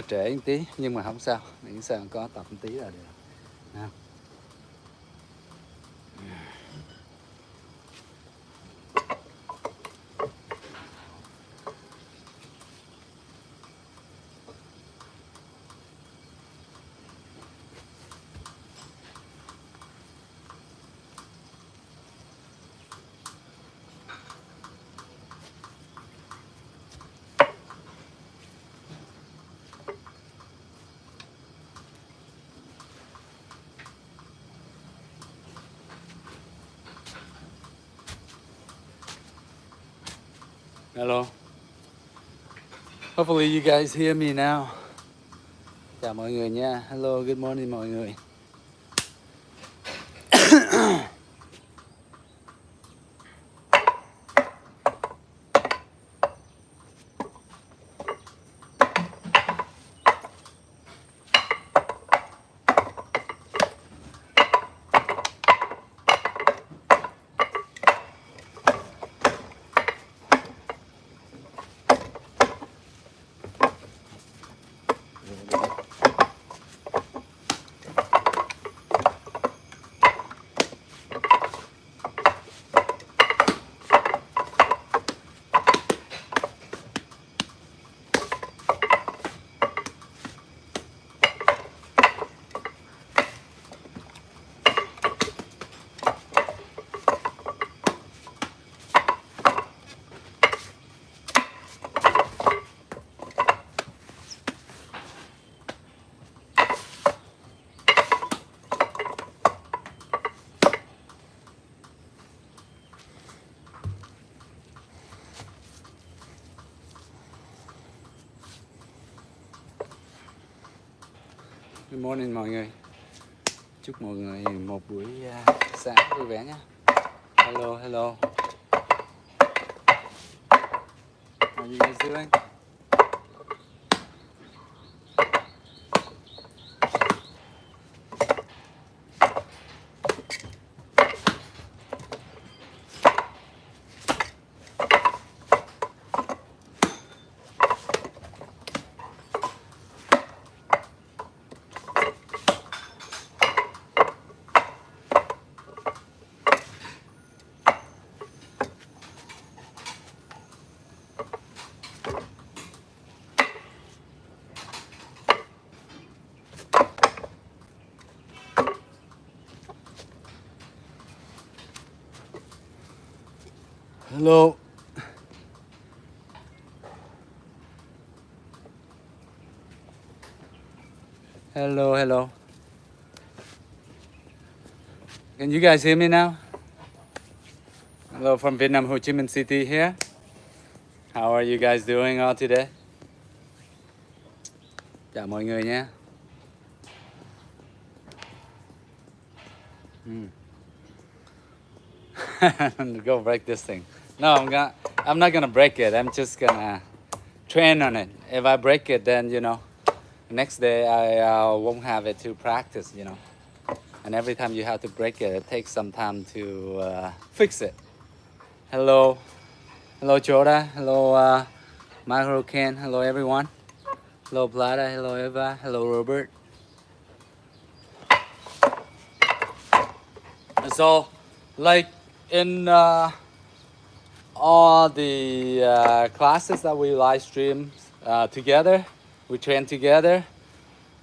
Trễ một tí nhưng mà không sao, miễn sao có tập một tí là được. Nào. Hello. Hopefully you guys hear me now. Chào mọi người nha. Hello, good morning mọi người. Good morning mọi người. Chúc mọi người một buổi sáng vui vẻ nhé. Hello, hello. How are you guys doing? Hello. Hello, hello. Can you guys hear me now? Hello from Vietnam, Ho Chi Minh City here. How are you guys doing all today? Chào mọi người nhé. Go break this thing. No, I'm not gonna break it. I'm just gonna train on it. If I break it, then next day I won't have it to practice. And every time you have to break it, it takes some time to fix it. Hello, hello Joda. Hello Micro Ken. Hello everyone. Hello Plata. Hello Eva. Hello Robert. So, like in all the classes that we live stream together, we train together.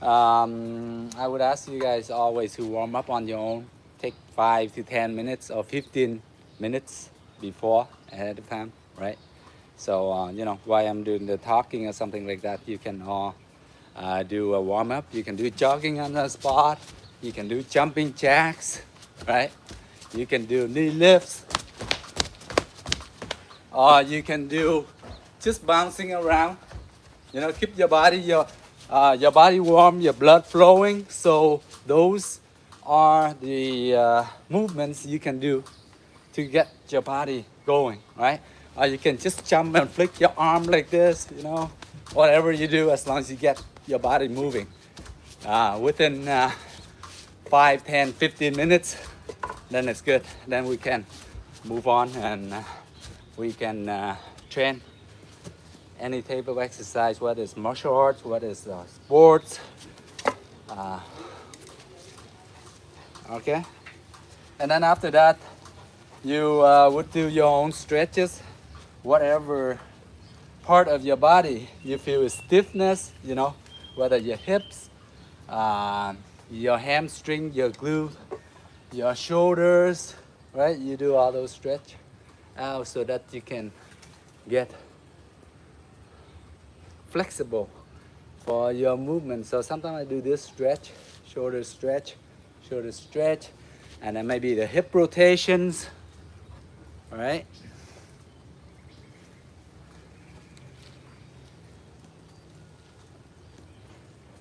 I would ask you guys always to warm up on your own. Take 5 to 10 minutes or 15 minutes before ahead of time, right? So while I'm doing the talking or something like that, you can all do a warm up. You can do jogging on the spot. You can do jumping jacks, right? You can do knee lifts. Or you can do just bouncing around. Keep your body warm, your blood flowing. So those are the movements you can do to get your body going, right? Or you can just jump and flick your arm like this, whatever you do, as long as you get your body moving. Within 5, 10, 15 minutes, then it's good. Then we can move on and we can train any type of exercise, whether it's martial arts, whether it's sports. Okay, and then after that, you would do your own stretches, whatever part of your body you feel is stiffness, you know, whether your hips, your hamstring, your glute, your shoulders, right? You do all those stretch out so that you can get flexible for your movement. So sometimes I do this stretch, shoulder stretch, and then maybe the hip rotations, all right?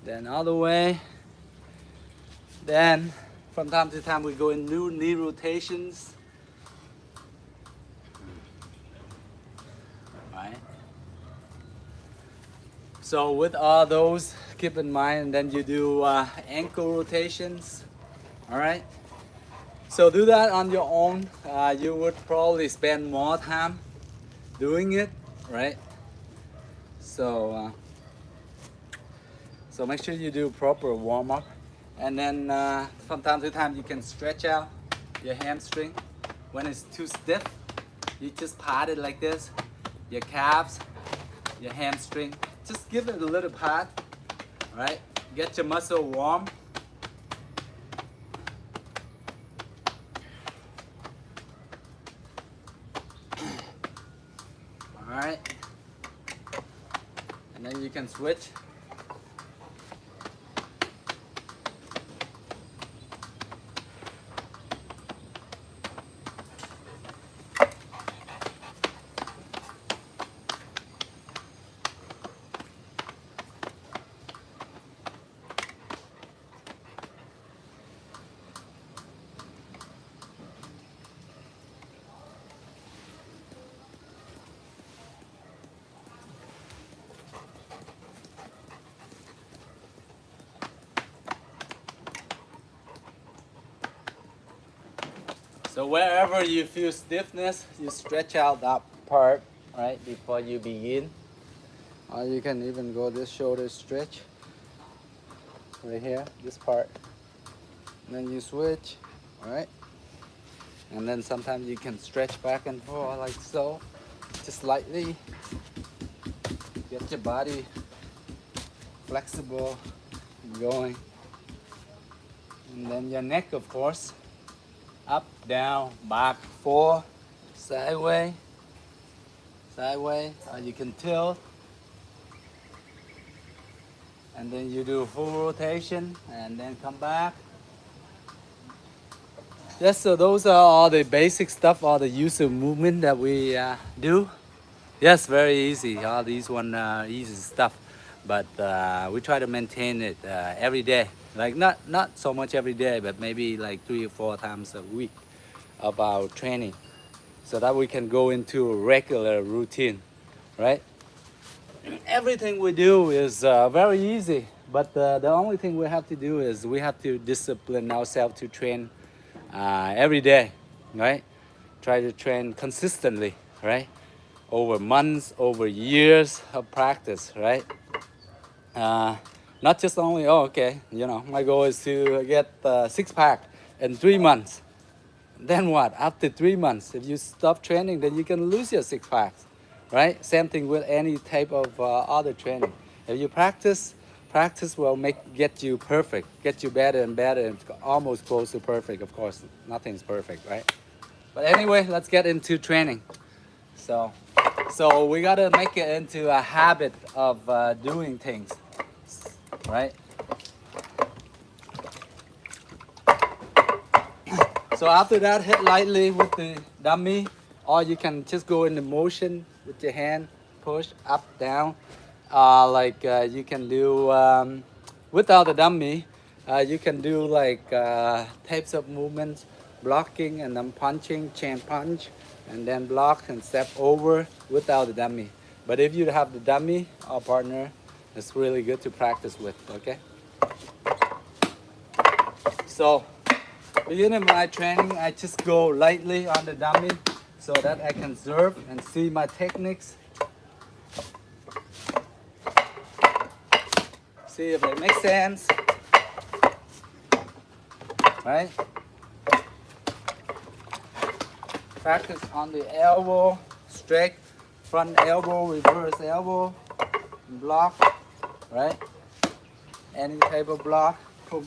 Then all the way. Then from time to time we go in new knee rotations. Right. So with all those, keep in mind, then you do ankle rotations. All right. So do that on your own. You would probably spend more time doing it, right? So so make sure you do proper warm up, and then from time to time you can stretch out your hamstring. When it's too stiff, you just pat it like this. Your calves, your hamstring. Just give it a little pat, right? Get your muscle warm. All right, and then you can switch. So wherever you feel stiffness, you stretch out that part, right, before you begin. Or you can even go this shoulder stretch, right here, this part. And then you switch, all right? And then sometimes you can stretch back and forth like so, just lightly. Get your body flexible and going. And then your neck, of course. Up, down, back, forth, sideways, or you can tilt. And then you do a full rotation and then come back. Yes, so those are all the basic stuff, all the use of movement that we do. Yes, very easy. All these one easy stuff, but we try to maintain it every day. Like not so much every day, but maybe like 3 or 4 times a week of our training, so that we can go into a regular routine, right? Everything we do is very easy, but the only thing we have to do is we have to discipline ourselves to train every day, right? Try to train consistently, right? Over months, over years of practice, right? Not just only, oh, okay, you know, my goal is to get 6-pack in 3 months. Then what? After 3 months, if you stop training, then you can lose your 6-packs, right? Same thing with any type of other training. If you practice will get you perfect, get you better and better, and almost close to perfect. Of course, nothing's perfect, right? But anyway, let's get into training. So we gotta make it into a habit of doing things, right? So after that, hit lightly with the dummy, or you can just go in the motion with your hand, push up, down. You can do without the dummy. You can do like types of movements, blocking and then punching, chain punch, and then block and step over without the dummy. But if you have the dummy or partner, it's really good to practice with, okay? So, beginning my training, I just go lightly on the dummy so that I can observe and see my techniques. See if it makes sense. Right? Practice on the elbow, straight, front elbow, reverse elbow, block, right? Any type of block. Boom.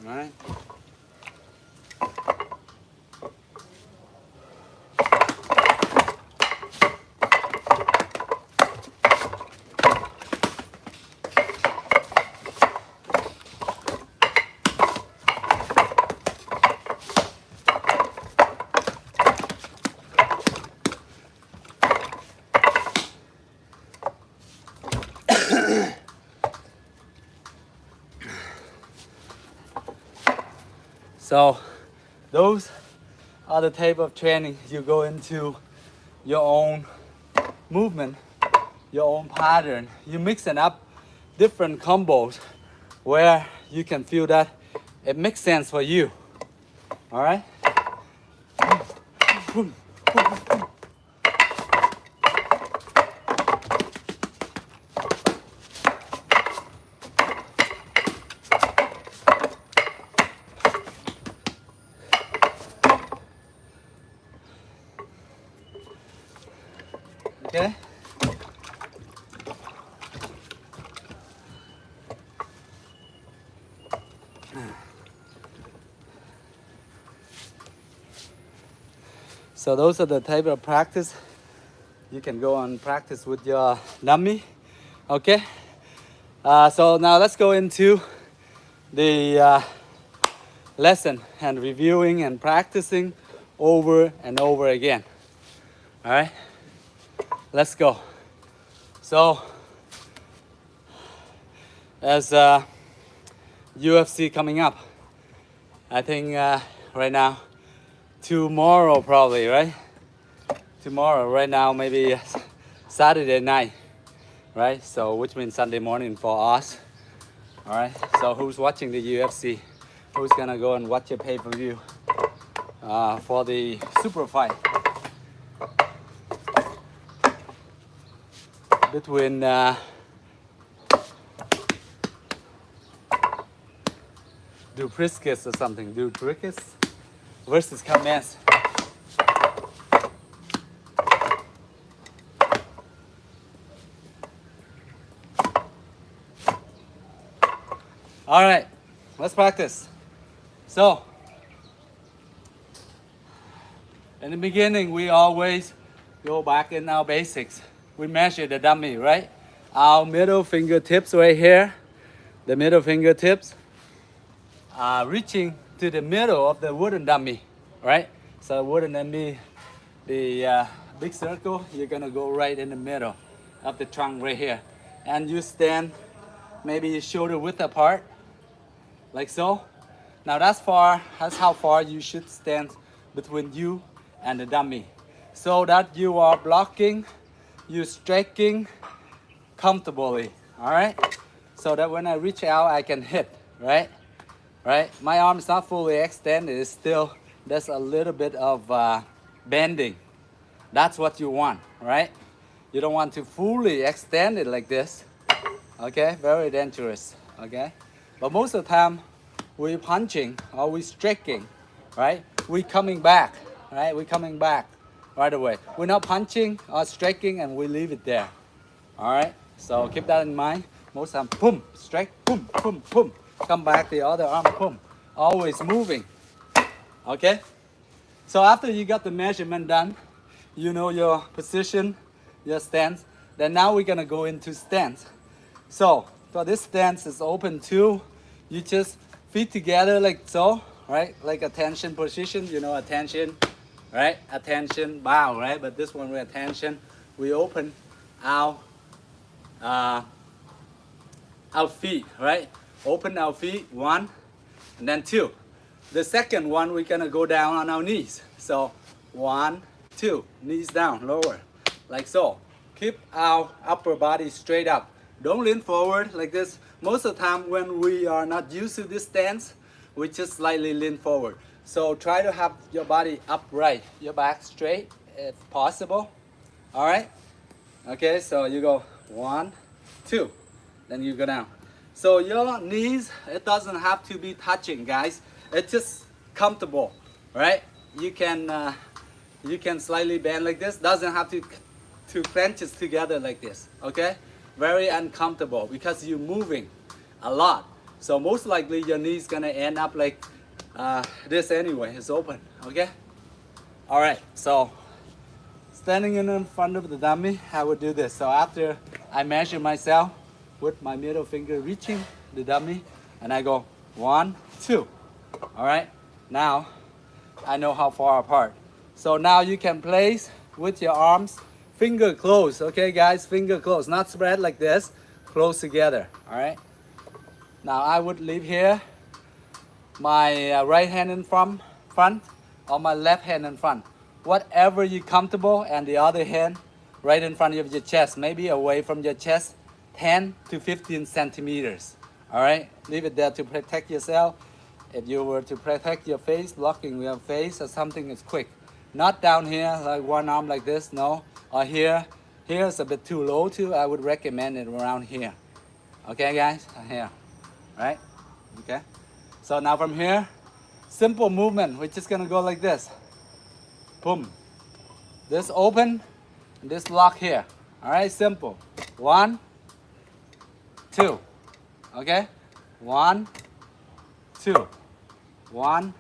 Right? So those are the type of training you go into your own movement, your own pattern. You mixing up different combos where you can feel that it makes sense for you. All right? Okay? So those are the type of practice you can go and practice with your dummy. Okay? So now let's go into the lesson and reviewing and practicing over and over again. All right? Let's go. So, as UFC coming up, I think right now, tomorrow probably, right? Tomorrow, right now, maybe Saturday night, right? So, which means Sunday morning for us. All right. So, who's watching the UFC? Who's gonna go and watch a pay-per-view for the super fight between Dupriscus or something, Dupriscus versus Kamez. All right, let's practice. So, in the beginning, we always go back in our basics. We measure the dummy, right? Our middle fingertips right here, the middle fingertips reaching to the middle of the wooden dummy, right? So wooden dummy, the big circle, you're gonna go right in the middle of the trunk right here. And you stand maybe shoulder width apart, like so. Now that's how far you should stand between you and the dummy. So that you are blocking, you stretching comfortably, all right? So that when I reach out, I can hit, right? Right? My arm is not fully extended, it's still, there's a little bit of bending. That's what you want, right? You don't want to fully extend it like this, okay? Very dangerous, okay? But most of the time, we're punching or we're stretching, right? We're coming back, right? We're coming back right away. We're not punching or stretching and we leave it there, all right? So keep that in mind. Most of the time, boom, stretch, boom, boom, boom. Come back, the other arm, boom. Always moving, okay? So after you got the measurement done, you know your position, your stance, then now we're gonna go into stance. So for this stance is open too. You just feet together like so, right? Like attention position, you know, attention, right? Attention, bow, right? But this one, we attention, we open our feet, right? Open our feet, one, and then two. The second one, we're gonna go down on our knees. So 1, 2, knees down, lower, like so. keep our upper body straight up. Don't lean forward like this. Most of the time when we are not used to this stance, we just slightly lean forward. So try to have your body upright, your back straight if possible. All right? Okay, so you go 1, 2, then you go down. So your knees, it doesn't have to be touching, guys. It's just comfortable, right? You can slightly bend like this. Doesn't have to clench it together like this, okay? Very uncomfortable because you're moving a lot. So most likely your knee's gonna end up like this anyway. It's open, okay? All right, so standing in front of the dummy, I would do this. So after I measure myself with my middle finger reaching the dummy, and I go 1, 2. All right, now I know how far apart. So now you can place with your arms, finger close, okay guys, finger close, not spread like this, close together, all right? Now I would leave here my right hand in front or my left hand in front. Whatever you're comfortable, and the other hand right in front of your chest, maybe away from your chest 10 to 15 centimeters. All right, leave it there to protect yourself. If you were to protect your face, blocking your face or something, is quick. Not down here, like one arm like this, no. Or here, here's a bit too low too. I would recommend it around here. Okay guys, here, right? Okay. So now from here, simple movement. We're just gonna go like this. Boom. This open, this lock here. All right, simple. 1, 2. Okay? 1, 2. 1,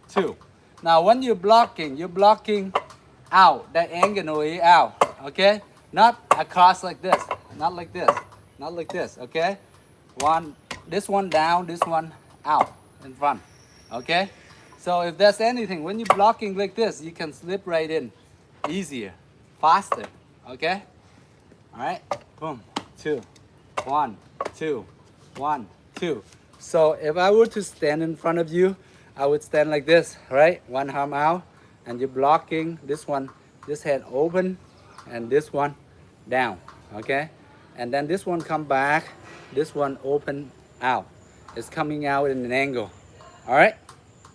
2. Now when you're blocking out, diagonally out. Okay? Not across like this. Not like this. Not like this. Okay? This one down, this one out in front. Okay? So if there's anything, when you're blocking like this, you can slip right in easier, faster, okay? All right, boom, 2, 1, 2, 1, 2. So if I were to stand in front of you, I would stand like this, right? One arm out, and you're blocking this one, this hand open, and this one down, okay? And then this one come back, this one open out. It's coming out in an angle, all right?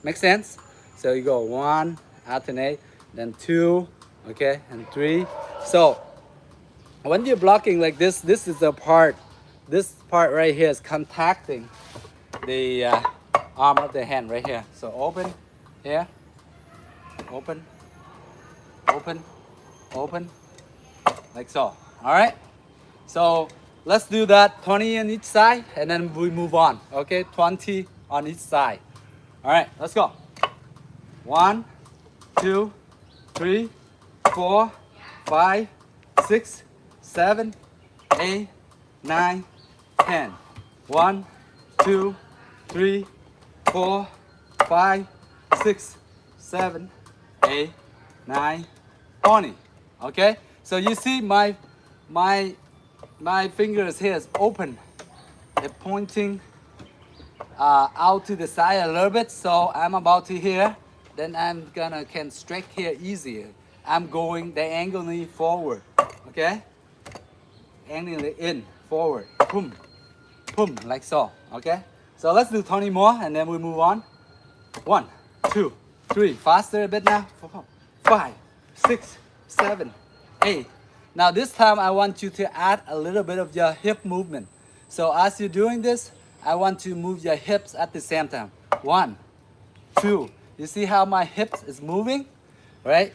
Make sense? So you go 1, alternate, then 2, okay, and 3. So when you're blocking like this, this is the part, this part right here is contacting the arm of the hand right here. So open here, open, open, open, like so. All right? So let's do that 20 on each side, and then we move on, okay? 20 on each side. All right, let's go. 1, 2, 3, 4, 5, 6, 7, 8, 9, 10. 1, 2, 3, 4, 5, 6, 7, 8, 9, 20. Okay, so you see my fingers here is open. They're pointing out to the side a little bit, so I'm about to here, then I'm gonna can stretch here easier. I'm going diagonally forward, okay? Diagonally in, forward, boom, boom, like so, okay? So let's do 20 more, and then we move on. 1, 2, 3, faster a bit now. 4, 5, 6, 7, 8. Now this time I want you to add a little bit of your hip movement. So as you're doing this, I want to move your hips at the same time. 1, 2. You see how my hips is moving, right?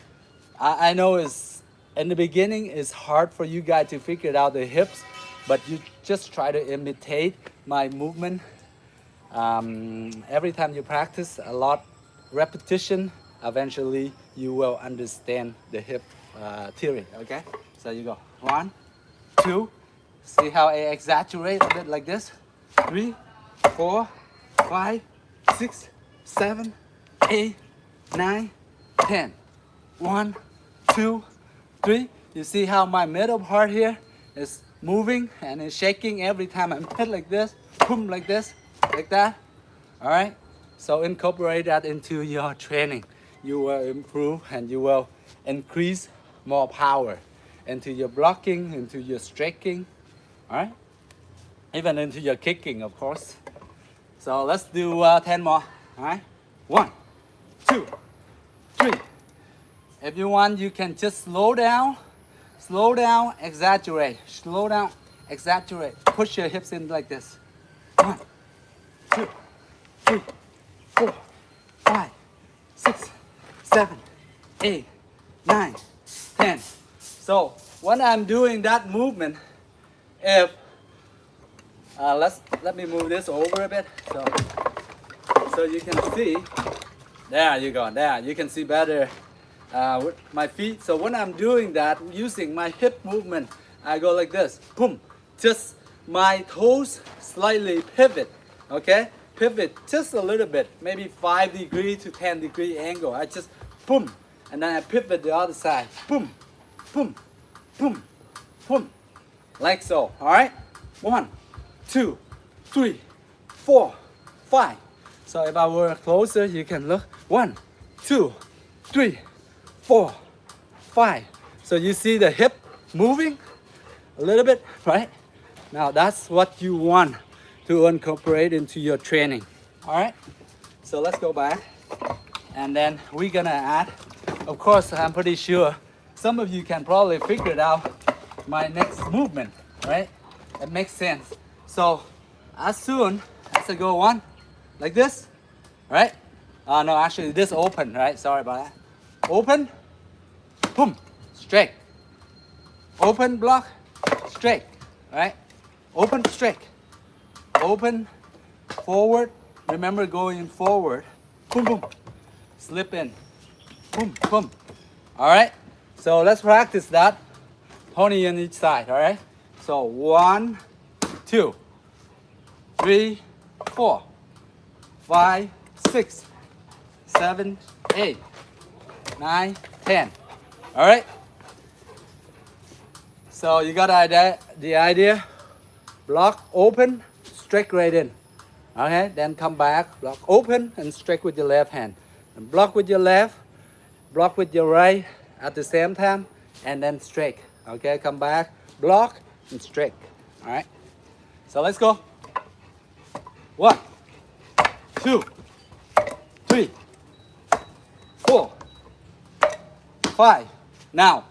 I know it's in the beginning it's hard for you guys to figure out the hips, but you just try to imitate my movement. Every time you practice a lot, repetition, eventually you will understand the hip theory. Okay, so you go 1, 2. See how I exaggerate a bit like this. 3, 4, 5, 6, 7, 8, 9, 10. 1, 2, 3. You see how my middle part here is moving and it's shaking every time I hit like this, boom, like this, like that. All right. So incorporate that into your training. You will improve and you will increase more power. into your blocking, into your striking, all right? Even into your kicking, of course. So let's do 10 more, all right? 1, 2, 3. If you want, you can just slow down, exaggerate, slow down, exaggerate. Push your hips in like this. 1, 2, 3, 4, 5, 6, 7, 8, 9, 10. So when I'm doing that movement, if let me move this over a bit so you can see. There you go. There you can see better with my feet. So when I'm doing that, using my hip movement, I go like this. Boom. Just my toes slightly pivot. Okay, pivot just a little bit, maybe 5 degree to 10 degree angle. I just boom, and then I pivot the other side. Boom, boom, boom, boom, like so. All right. 1, 2, 3, 4, 5. So if I were closer, you can look. 1, 2, 3, 4, 5. So you see the hip moving a little bit, right? Now that's what you want to incorporate into your training. All right. So let's go back, and then we're gonna add. Of course, I'm pretty sure some of you can probably figure it out. My next movement, right? It makes sense. So as soon as I go one, like this, right? No, actually this open, right? Sorry about that. Open, boom, straight. Open, block, straight, right? Open, straight. Open, forward. Remember going forward. Boom, boom. Slip in. Boom, boom. All right. So let's practice that. Pony on each side, all right? So 1, 2, 3, 4, 5, 6, 7, 8, 9, 10. All right? So you got the idea? Block, open, strike right in. Okay, then come back, block, open, and strike with your left hand. And block with your left, block with your right at the same time, and then strike. Okay, come back, block, and strike. All right? So let's go. 1, 2, 3, 4, 5. Now,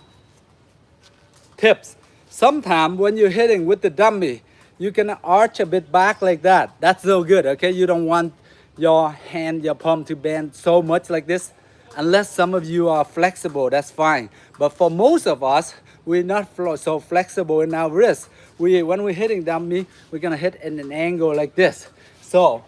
tips. Sometimes when you're hitting with the dummy, you can arch a bit back like that. That's so good, okay? You don't want your hand, your palm to bend so much like this. Unless some of you are flexible, that's fine. But for most of us, we're not so flexible in our wrist. When we're hitting dummy, we're gonna hit in an angle like this. So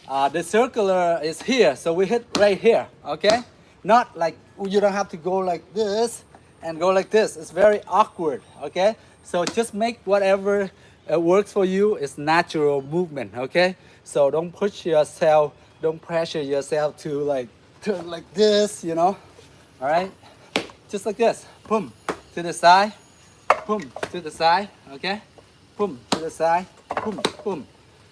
the circular is here, so we hit right here, okay? Not like, you don't have to go like this and go like this. It's very awkward, okay? So just make whatever works for you. It's natural movement, okay? So don't push yourself, don't pressure yourself to like turn like this, you know? All right? Just like this. Boom, to the side. Boom, to the side, okay? Boom, to the side. Boom, boom.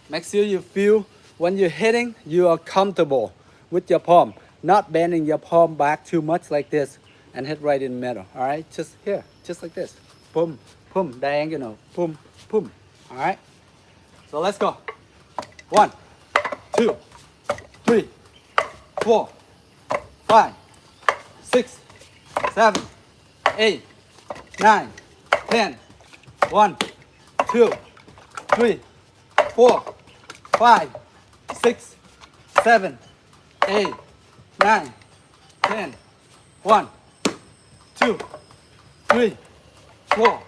Make sure you feel when you're hitting, you are comfortable with your palm. Not bending your palm back too much like this and hit right in the middle, all right? Just here, just like this. Boom, boom, diagonal, boom, boom, all right? So let's go. 1, 2, 3, 4, 5, 6, 7, 8, 9, 10. 1, 2, 3, 4, 5, 6, 7, 8, 9, 10. 1, 2, 3, 4,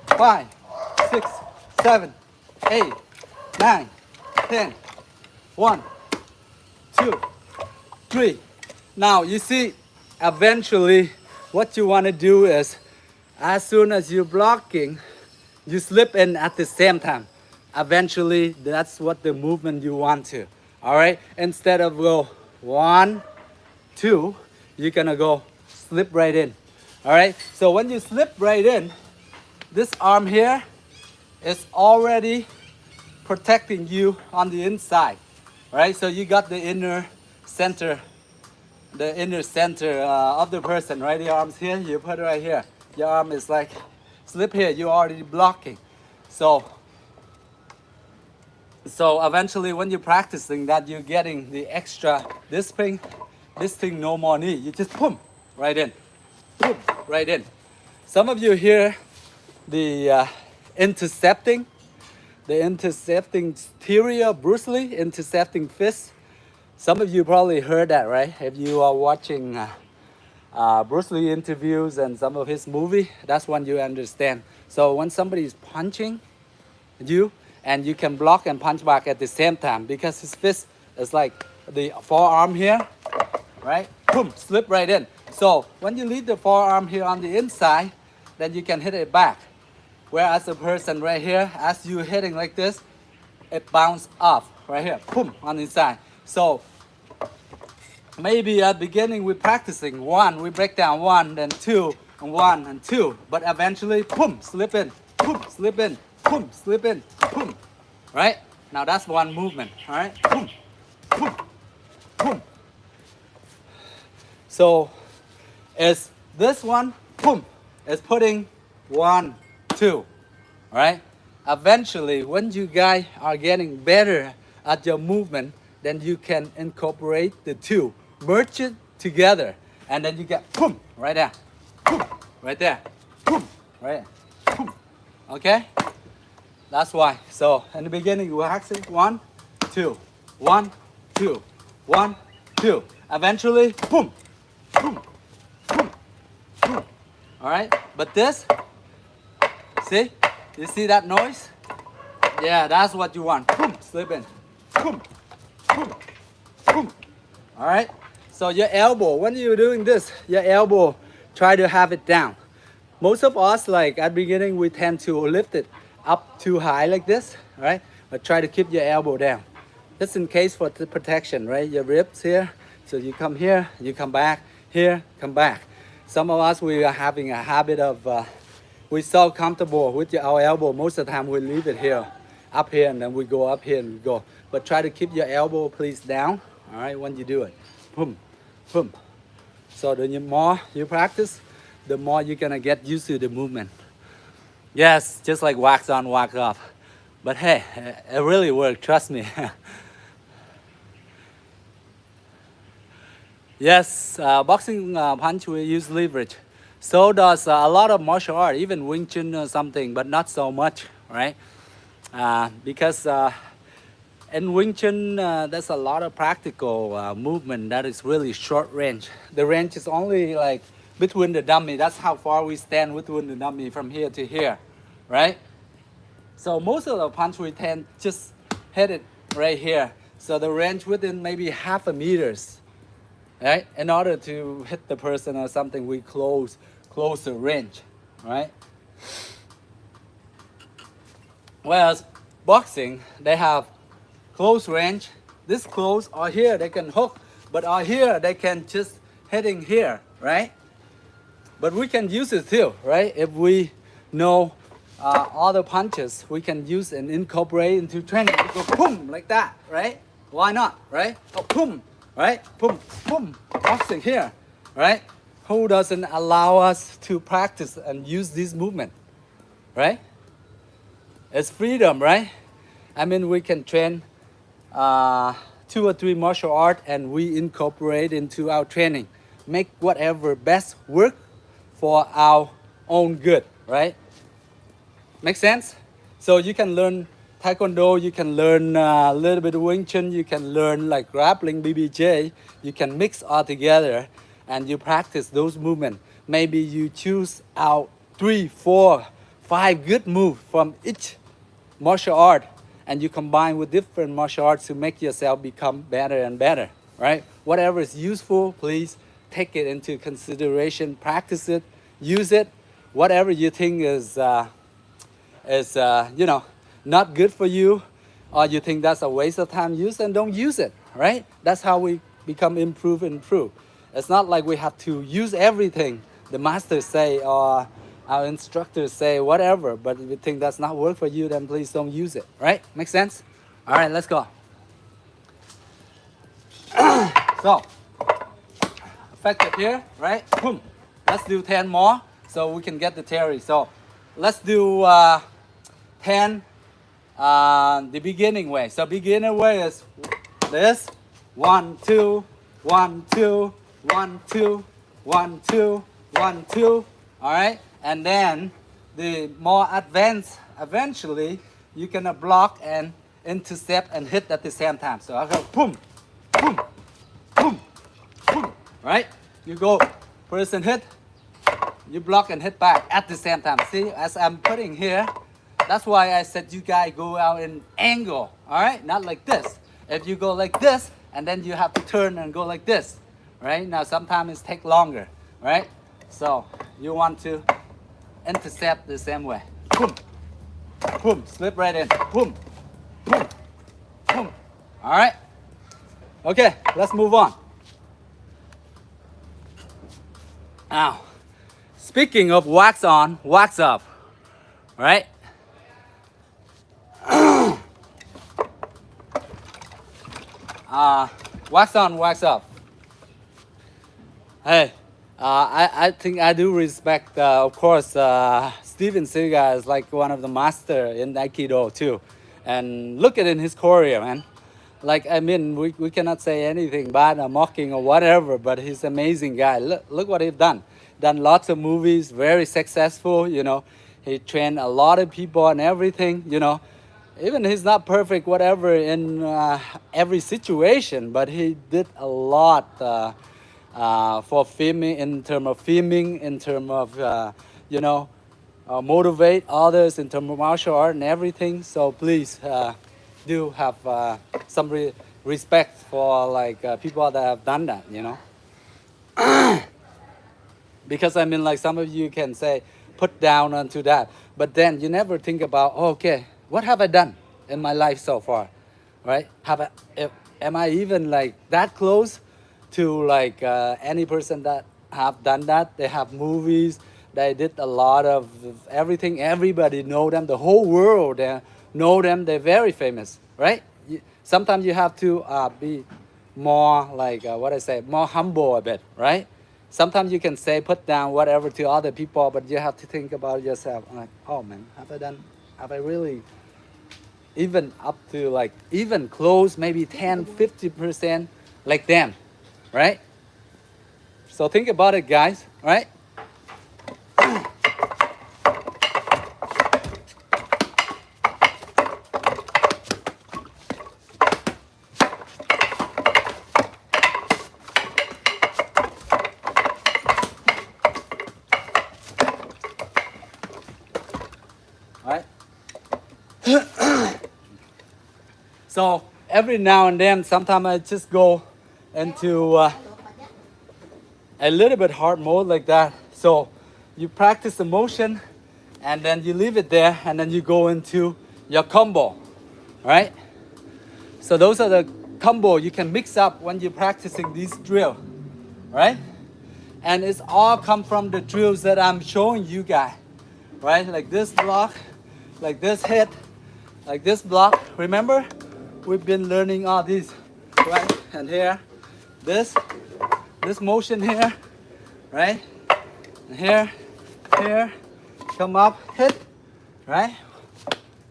5, 6, 7, 8, 9, 10. 1, 2, 3. Now you see, eventually what you want to do is, as soon as you're blocking, you slip in at the same time. Eventually, that's what the movement you want to. All right? Instead of go 1, 2, you're gonna go slip right in. All right? So when you slip right in, this arm here is already protecting you on the inside. All right? So you got the inner center of the person, right? The arm's here, you put it right here. Your arm is like slip here, you're already blocking. So eventually when you're practicing that, you're getting the extra, this thing no more knee. You just boom, right in, boom, right in. Some of you hear the intercepting, theory of Bruce Lee, intercepting fist. Some of you probably heard that, right? If you are watching Bruce Lee interviews and some of his movie, that's when you understand. So when somebody is punching you, and you can block and punch back at the same time, because his fist is like the forearm here, right? Boom, slip right in. So when you leave the forearm here on the inside, then you can hit it back. Whereas the person right here, as you hitting like this, it bounce off right here, boom, on the inside. So maybe at the beginning we're practicing one, we break down one, then two, and one, and two. But eventually, boom, slip in, boom, slip in, boom, slip in, boom. Right? Now that's one movement, all right? Boom, boom, boom. So is this one, boom, is putting 1, 2, all right? Eventually, when you guys are getting better at your movement, then you can incorporate the two, merge it together, and then you get boom, right there, boom, right there, boom, right there, boom, okay? That's why. So in the beginning, we're actually 1, 2, 1, 2, 1, 2. Eventually, boom, boom, boom, boom. All right. But this, see, you see that noise? Yeah, that's what you want. Boom, slip in. Boom, boom, boom. All right. So your elbow, when you're doing this, your elbow, try to have it down. Most of us, like at the beginning, we tend to lift it up too high like this, right? But try to keep your elbow down. Just in case for the protection, right? Your ribs here. So you come here, you come back, here, come back. Some of us, we are having a habit of, we're so comfortable with our elbow. Most of the time we leave it here, up here, and then we go up here and we go. But try to keep your elbow please down, all right, when you do it. Boom, boom. So the more you practice, the more you're gonna get used to the movement. Yes, just like wax on, wax off. But hey, it really worked, trust me. Yes, boxing punch, we use leverage. So does a lot of martial art, even Wing Chun or something, but not so much, right? Because in Wing Chun, there's a lot of practical movement that is really short range. The range is only like between the dummy. That's how far we stand between the dummy from here to here, right? So most of the punch we tend just hit it right here. So the range within maybe half a meters, right? In order to hit the person or something, we close the range, right? Whereas boxing, they have close range. This close, or here they can hook, but or here they can just hitting here, right? But we can use it too, right? If we know all the punches, we can use and incorporate into training. We go boom, like that, right? Why not, right? Oh, boom, right? Boom, boom, boxing here, right? Who doesn't allow us to practice and use this movement, right? It's freedom, right? I mean, we can train 2 or 3 martial art and we incorporate into our training. Make whatever best work for our own good, right? Make sense? So you can learn Taekwondo, you can learn a little bit of Wing Chun, you can learn like grappling, BBJ. You can mix all together and you practice those movements. Maybe you choose out 3, 4, 5 good moves from each martial art and you combine with different martial arts to make yourself become better and better, right? Whatever is useful, please take it into consideration, practice it, use it. Whatever you think is you know, not good for you, or you think that's a waste of time, use and don't use it, right? That's how we become improve. It's not like we have to use everything the masters say or our instructors say, whatever, but if you think that's not work for you, then please don't use it, right? Make sense? All right, let's go. So, effective here, right? Boom. Let's do 10 more so we can get the theory. So, let's do 10 the beginning way. So beginner way is this 1 2 1 2 1 2 1 2 1 2. All right, and then the more advanced, eventually you can block and intercept and hit at the same time. So I go boom boom boom boom. Right, you go first and hit, you block and hit back at the same time. See, as I'm putting here, that's why I said you guys go out in angle, all right? Not like this. If you go like this, and then you have to turn and go like this, right? Now sometimes it takes longer, right? So you want to intercept the same way. Boom, boom, slip right in. Boom, boom, boom. All right? Okay, let's move on. Now, speaking of wax on, wax off, right? Wax on, wax off. Hey, I think I do respect, of course, Steven Seagal is like one of the master in Aikido too. And look at in his career, man. Like, I mean, we cannot say anything bad or mocking or whatever, but he's an amazing guy. Look what he's done. Done lots of movies, very successful, you know. He trained a lot of people and everything, you know. Even he's not perfect, whatever, in every situation, but he did a lot for filming, in terms of filming, in terms of, you know, motivate others in terms of martial art and everything. So please do have some respect for like people that have done that, you know. Because I mean, like some of you can say, put down onto that, but then you never think about, oh, okay, what have I done in my life so far, right? Am I even like that close to like any person that have done that? They have movies, they did a lot of everything. Everybody know them, the whole world know them. They're very famous, right? Sometimes you have to be more like what I say, more humble a bit, right? Sometimes you can say put down whatever to other people, but you have to think about yourself. Like, oh man, have I really even up to like even close, maybe 10-50% like them, right? So think about it, guys, right? Right? So every now and then, sometimes I just go into a little bit hard mode like that. So you practice the motion and then you leave it there and then you go into your combo, right? So those are the combo you can mix up when you're practicing these drill, right? And it's all come from the drills that I'm showing you guys, right? Like this block, like this hit, like this block. Remember, we've been learning all these, right? And here, this motion here, right? And here, come up, hit, right?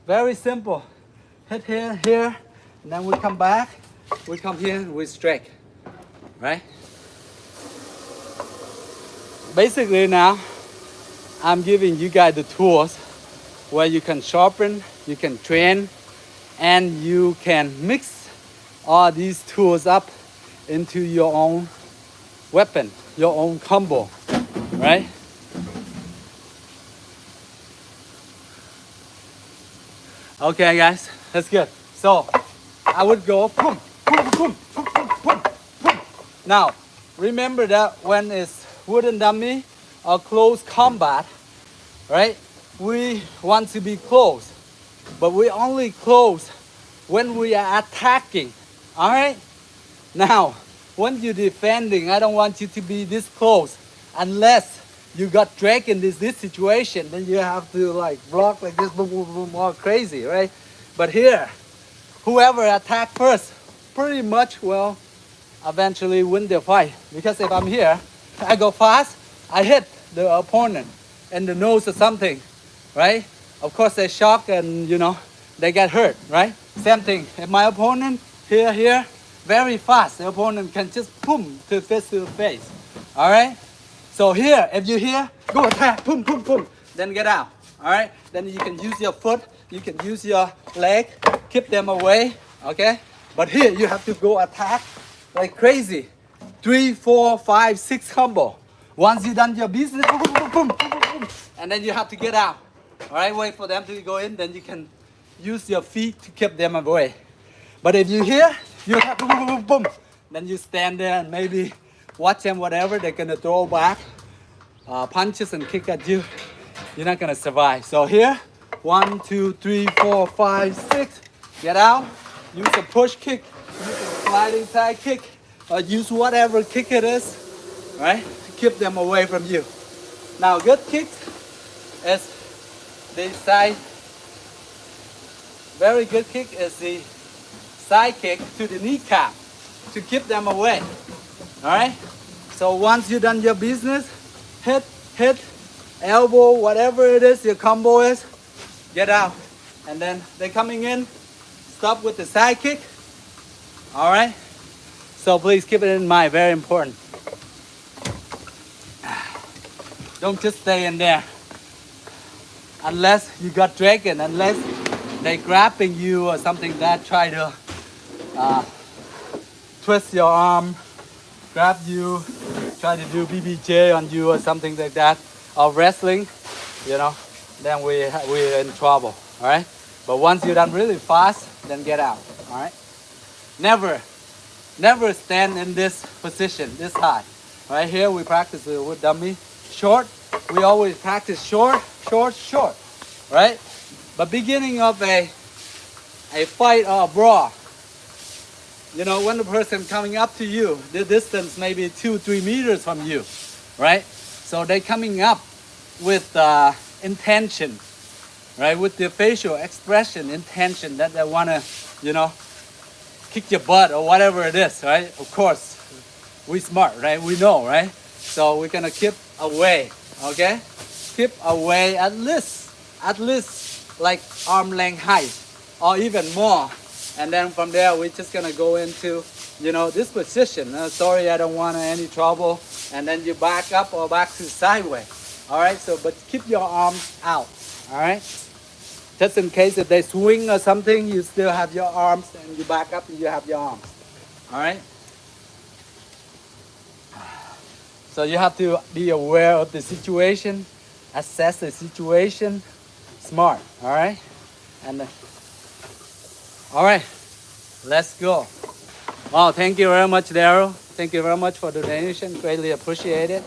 Very simple. Hit here, here, and then we come back, we come here, and we strike, right? Basically now, I'm giving you guys the tools where you can sharpen, you can train, and you can mix all these tools up into your own weapon, your own combo, right? Okay, guys, that's good. So I would go boom, boom, boom, boom, boom, boom, boom. Now, remember that when it's wooden dummy or close combat, right? We want to be close, but we only close when we are attacking, all right? Now, when you're defending, I don't want you to be this close unless you got dragged in this situation. Then you have to like block like this, boom, boom, boom, all crazy, right? But here, whoever attack first, pretty much will eventually win the fight. Because if I'm here, I go fast, I hit the opponent in the nose or something, right? Of course they shock and they get hurt, right? Same thing. If my opponent here, very fast, the opponent can just boom to fist to the face. All right. So here, if you here, go attack, boom, boom, boom, then get out. All right. Then you can use your foot, you can use your leg, keep them away. Okay. But here you have to go attack like crazy. 3, 4, 5, 6 combo. Once you done your business, boom, boom, boom, boom, boom, boom, and then you have to get out. All right, wait for them to go in, then you can use your feet to keep them away. But if you here, you have boom, boom, boom, boom. Then you stand there and maybe watch them, whatever, they're gonna throw back punches and kick at you. You're not gonna survive. So here, 1, 2, 3, 4, 5, 6, get out. Use a push kick, use a sliding side kick, or use whatever kick it is, right, to keep them away from you. Now, good kicks is the side. Very good kick is the side kick to the kneecap to keep them away. All right. So once you done your business, hit, elbow, whatever it is, your combo is, get out, and then they're coming in. Stop with the side kick. All right. So please keep it in mind. Very important. Don't just stay in there. Unless you got dragon, unless they grabbing you or something that try to twist your arm, grab you, try to do BBJ on you or something like that, or wrestling, then we're in trouble. All right. But once you're done really fast, then get out. All right. Never stand in this position, this high. Right here we practice with dummy. Short, we always practice short, right? But beginning of a fight or a brawl, when the person coming up to you, the distance maybe 2-3 meters from you, right? So they coming up with intention, right? With the facial expression, intention that they wanna, kick your butt or whatever it is, right? Of course, we smart, right? We know, right? So we're gonna keep away, okay? Keep away at least like arm length height or even more. And then from there, we're just gonna go into, this position. Sorry, I don't want any trouble. And then you back up or back to sideways. All right, so but keep your arms out, all right? Just in case if they swing or something, you still have your arms and you back up and you have your arms, all right? So you have to be aware of the situation, assess the situation, smart, all right? And all right, let's go. Wow, thank you very much, Daryl. Thank you very much for the donation, greatly appreciate it.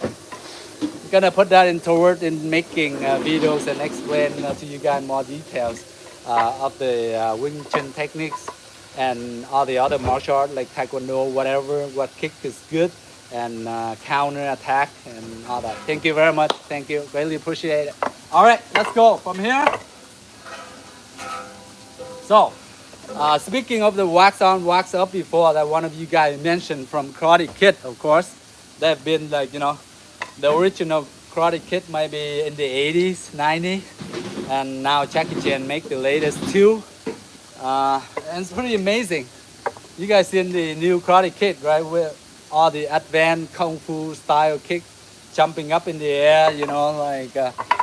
I'm gonna put that into word in making videos and explain to you guys more details of the Wing Chun techniques and all the other martial arts like Taekwondo, whatever, what kick is good, and counter attack and all that. Thank you very much. Thank you. Greatly appreciate it. All right, let's go from here. So, speaking of the wax on, wax up before that one of you guys mentioned from Karate Kid, of course. They've been like, the original Karate Kid might be in the 80s, 90s. And now Jackie Chan make the latest two. And it's pretty amazing. You guys seen the new Karate Kid, right? With all the advanced Kung Fu style kick, jumping up in the air, like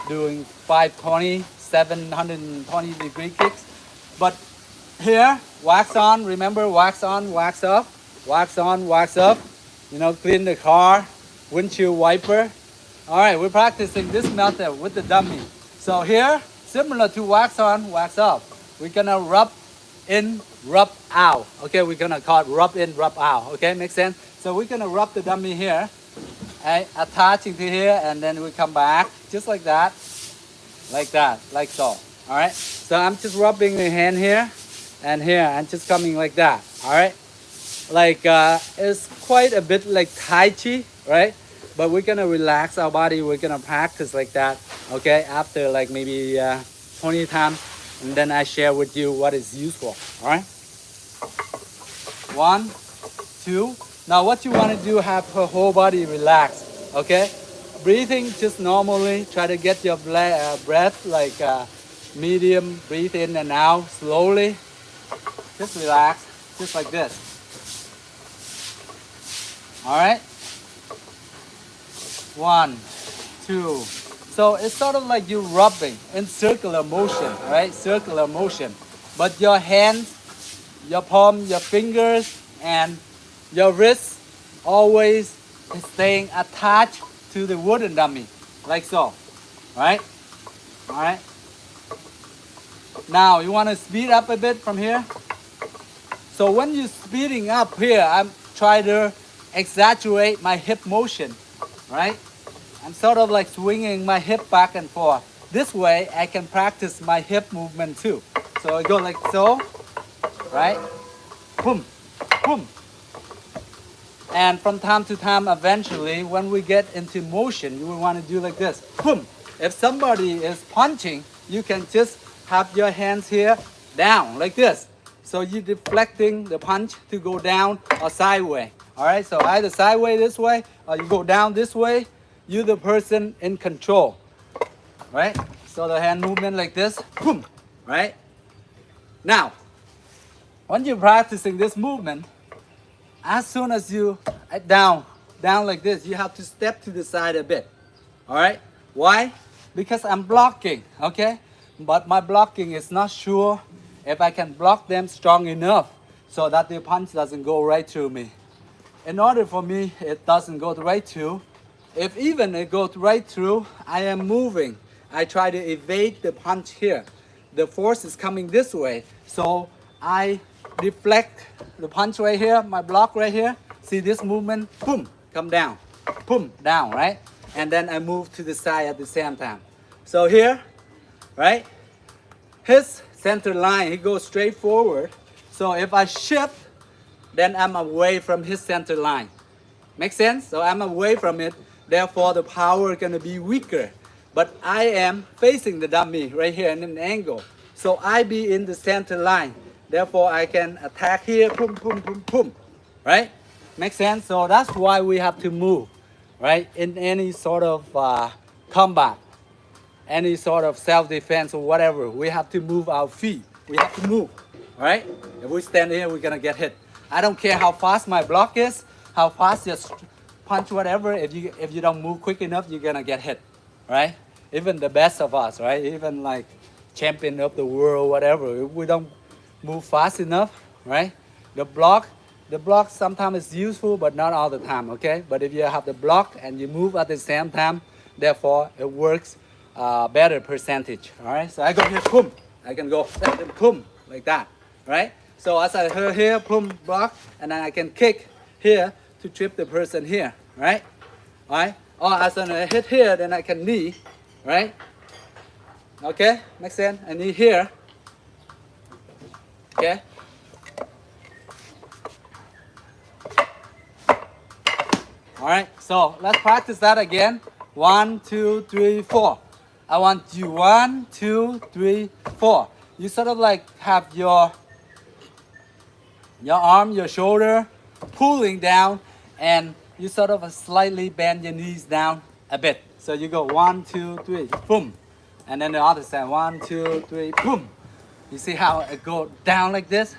doing 520, 720 degree kicks. But here, wax on, remember, wax on, wax up, wax on, wax up. Clean the car, windshield wiper. All right, we're practicing this method with the dummy. So here, similar to wax on, wax up. We're gonna rub in, rub out. Okay, we're gonna call it rub in, rub out. Okay, make sense? So we're gonna rub the dummy here, attaching to here, and then we come back, just like that, like so. All right, so I'm just rubbing the hand here, and here, I'm just coming like that. All right, like it's quite a bit like Tai Chi, right? But we're gonna relax our body. We're gonna practice like that, okay? After like maybe 20 times, and then I share with you what is useful. All right. 1, 2. Now what you want to do, have her whole body relaxed, okay? breathing just normally. Try to get your breath like medium. Breathe in and out slowly. Just relax, just like this. All right. 1, 2. So it's sort of like you rubbing in circular motion, right? Circular motion. But your hands, your palm, your fingers, and your wrists always staying attached to the wooden dummy, like so, right? All right. Now you want to speed up a bit from here. So when you're speeding up here, I'm trying to exaggerate my hip motion, right? I'm sort of like swinging my hip back and forth. This way I can practice my hip movement too. So I go like so, right? Boom, boom. And from time to time, eventually, when we get into motion, you will want to do like this. Boom. If somebody is punching, you can just have your hands here down like this. So you're deflecting the punch to go down or sideways. All right, so either sideways this way or you go down this way. You're the person in control, right? So the hand movement like this, boom, right? Now, when you're practicing this movement, as soon as you down like this, you have to step to the side a bit. All right? Why? Because I'm blocking, okay? But my blocking is not sure if I can block them strong enough so that the punch doesn't go right through me. In order for me, it doesn't go right through. If even it goes right through, I am moving. I try to evade the punch here. The force is coming this way, so I deflect the punch right here, my block right here. See this movement? Boom, come down. Boom, down, right? And then I move to the side at the same time. So here, right? His center line, he goes straight forward. So if I shift, then I'm away from his center line. Make sense? So I'm away from it. Therefore, the power is going to be weaker. But I am facing the dummy right here in an angle. So I be in the center line. Therefore, I can attack here, boom, boom, boom, boom. Right? Make sense? So that's why we have to move, right? In any sort of combat, any sort of self-defense or whatever, we have to move our feet. We have to move, all right? If we stand here, we're going to get hit. I don't care how fast my block is, how fast you punch, whatever. If you don't move quick enough, you're going to get hit, right? Even the best of us, right? Even like champion of the world, whatever. If we don't move fast enough, right? The block sometimes is useful, but not all the time, okay? But if you have the block and you move at the same time, therefore it works better percentage, all right? So I go here, boom. I can go, boom, like that, right? So as I heard here, boom, block, and then I can kick here to trip the person here, right? All right? Or as I hit here, then I can knee, right? Okay, makes sense? I knee here, okay? All right, so let's practice that again. 1, 2, 3, 4. I want you 1, 2, 3, 4. You sort of like have your arm, your shoulder pulling down, and you sort of slightly bend your knees down a bit. So you go 1, 2, 3, boom. And then the other side, 1, 2, 3, boom. You see how it goes down like this?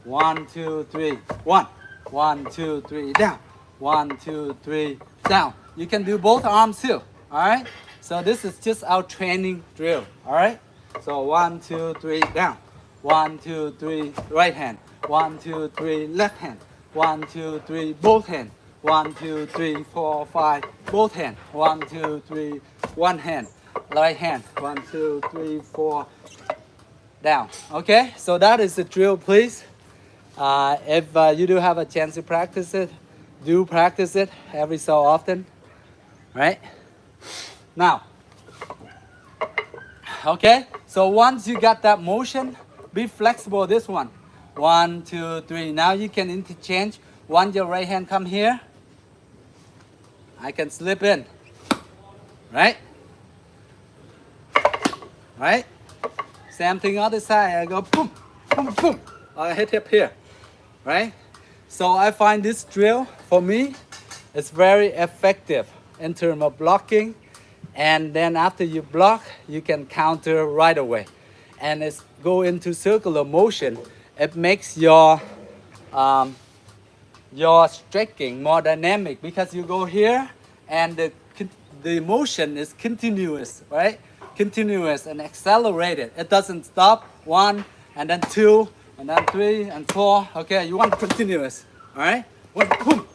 1, 2, 3, 1. 1, 2, 3, down. 1, 2, 3, down. You can do both arms too, all right? So this is just our training drill, all right? So 1, 2, 3, down. 1, 2, 3, right hand. 1, 2, 3, left hand. 1, 2, 3, both hand. 1, 2, 3, 4, 5, both hand. 1, 2, 3, one hand. Right hand. 1, 2, 3, 4, down. Okay, so that is the drill, please. If you do have a chance to practice it, do practice it every so often, right? Now, okay, so once you got that motion, be flexible this one. 1, 2, 3. Now you can interchange. Once your right hand come here, I can slip in, right? Right? Same thing other side. I go boom, boom, boom. I hit hip here, right? So I find this drill, for me, it's very effective, in terms of blocking. And then after you block, you can counter right away. And it's go into circular motion. It makes your striking more dynamic because you go here and the motion is continuous, right? Continuous and accelerated. It doesn't stop. 1 and then 2 and then 3 and 4. Okay, you want continuous, all right? One, boom,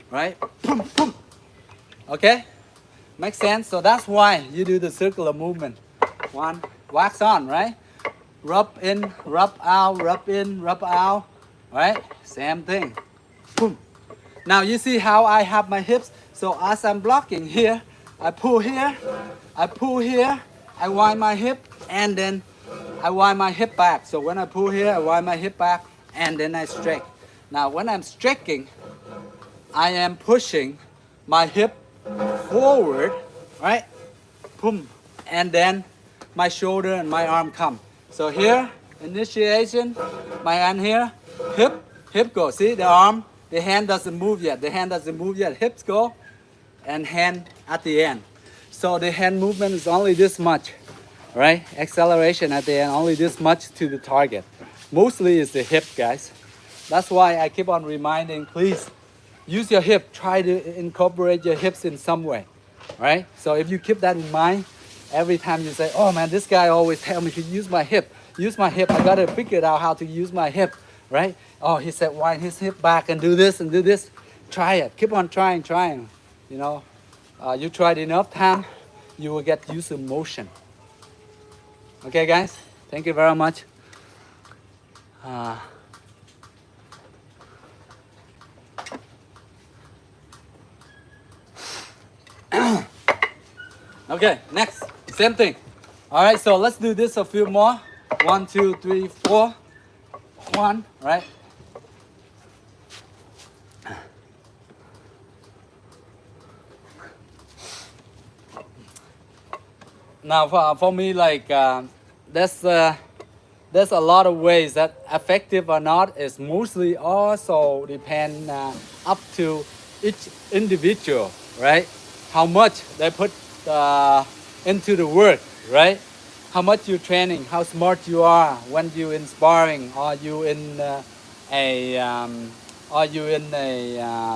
right? Boom, boom. Okay, makes sense. So that's why you do the circular movement. 1, wax on, right? Rub in, rub out, rub in, rub out, right? Same thing. Boom. Now you see how I have my hips. So as I'm blocking here, I pull here, I pull here, I wind my hip, and then I wind my hip back. So when I pull here, I wind my hip back, and then I stretch. Now when I'm stretching, I am pushing my hip forward, right? Boom. And then my shoulder and my arm come. So here, initiation, my hand here, hip go. See the arm, the hand doesn't move yet. The hand doesn't move yet. Hips go, and hand at the end. So the hand movement is only this much, right? Acceleration at the end, only this much to the target. Mostly is the hip, guys. That's why I keep on reminding, please use your hip. Try to incorporate your hips in some way, right? So if you keep that in mind, every time you say, oh man, this guy always tell me to use my hip. Use my hip. I gotta figure out how to use my hip, right? Oh, he said wind his hip back and do this and do this. Try it. Keep on trying. You know, you tried enough time, you will get used to motion. Okay, guys. Thank you very much. Okay, next, same thing. All right, so let's do this a few more. 1, 2, 3, 4. 1, right? Now for me, like there's a lot of ways that effective or not is mostly also depend up to each individual, right? How much they put into the work, right? How much you training, how smart you are when you in sparring, are you in a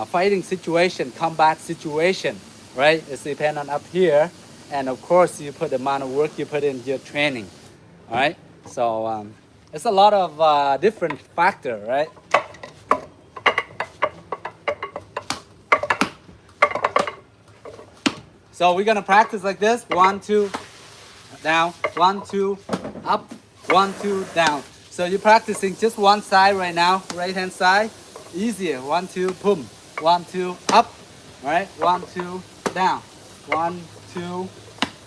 fighting situation, combat situation, right? It's depend on up here, and of course you put the amount of work you put in your training, all right? So it's a lot of different factor, right? So we're gonna practice like this: 1, 2, down, 1, 2, up, 1, 2, down. So you're practicing just one side right now, right hand side. Easier. 1, 2, boom. 1, 2, up. All right. 1, 2, down. 1, 2,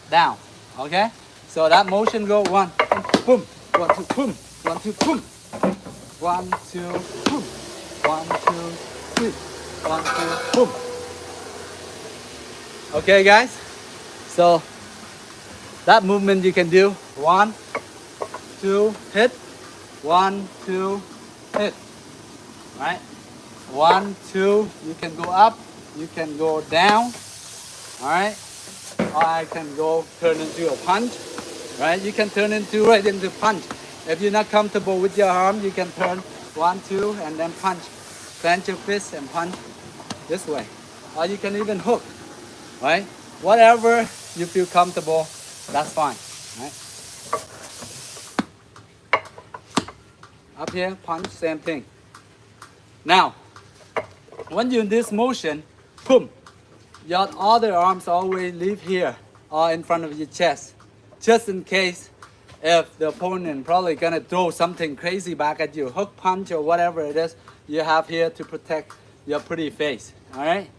down. Okay. So that motion go 1, boom. 1, 2, boom. 1, 2, boom. 1, 2, boom. 1, 2, 3. 1, 2, boom. Okay, guys. So that movement you can do 1, 2, hit. 1, 2, hit. Right? 1, 2. You can go up. You can go down. All right. Or I can go turn into a punch. Right? You can turn into right into punch. If you're not comfortable with your arm, you can turn 1, 2, and then punch. Clench your fist and punch this way. Or you can even hook. Right? Whatever you feel comfortable, that's fine. Right? Up here, punch, same thing. Now, when you're in this motion, boom, your other arms always leave here or in front of your chest. Just in case if the opponent probably gonna throw something crazy back at you, hook punch or whatever it is, you have here to protect your pretty face. All right?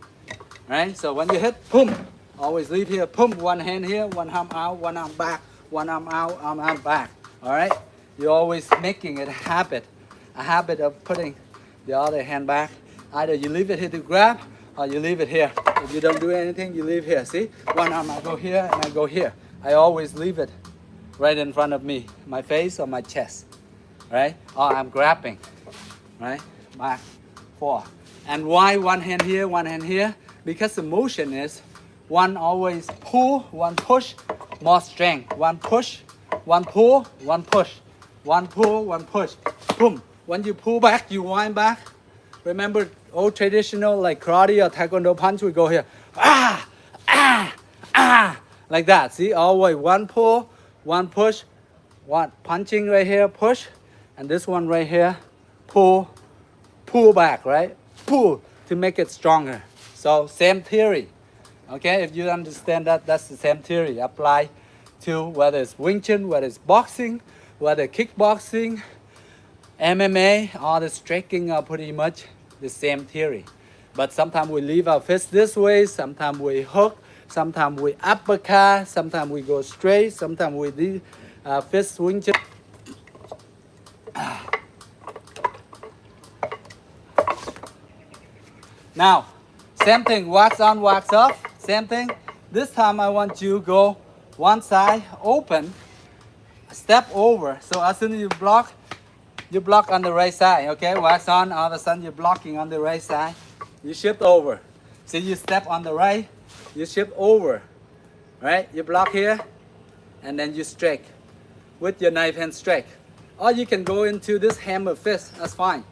Right? So when you hit, boom, always leave here, boom, one hand here, one arm out, one arm back, one arm out, arm back. All right? You're always making it a habit of putting the other hand back. Either you leave it here to grab or you leave it here. If you don't do anything, you leave here. See? One arm, I go here and I go here. I always leave it right in front of me, my face or my chest. Right? Or I'm grabbing. Right? Back, forth. And why one hand here, one hand here? Because the motion is one always pull, one push, more strength. One push, one pull, one push. One pull, one push. Boom. When you pull back, you wind back. Remember old traditional like karate or taekwondo punch, we go here. Ah, ah, ah. Like that. See, always one pull, one push, one punching right here, push. And this one right here, pull, pull back, right? Pull to make it stronger. So same theory. Okay, if you understand that, that's the same theory. Apply to whether it's Wing Chun, whether it's boxing, whether kickboxing, MMA, all the striking are pretty much the same theory. But sometimes we leave our fist this way, sometimes we hook, sometimes we uppercut, sometimes we go straight, sometimes we do fist Wing Chun. Now, same thing, wax on, wax off, same thing. This time I want you to go one side, open, step over. So as soon as you block on the right side, okay? Wax on, all of a sudden you're blocking on the right side. You shift over. See, you step on the right, you shift over, right? You block here, and then you strike with your knife hand strike. Or you can go into this hammer fist, that's fine.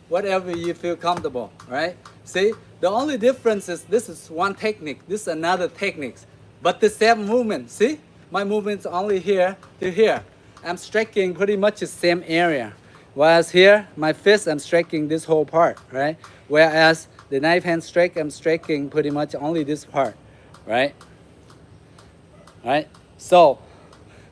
Whatever you feel comfortable, right? See, the only difference is this is one technique, this is another technique, but the same movement. See, my movement's only here to here. I'm striking pretty much the same area. Whereas here, my fist, I'm striking this whole part, right? Whereas the knife hand strike, I'm striking pretty much only this part, right? Right? So,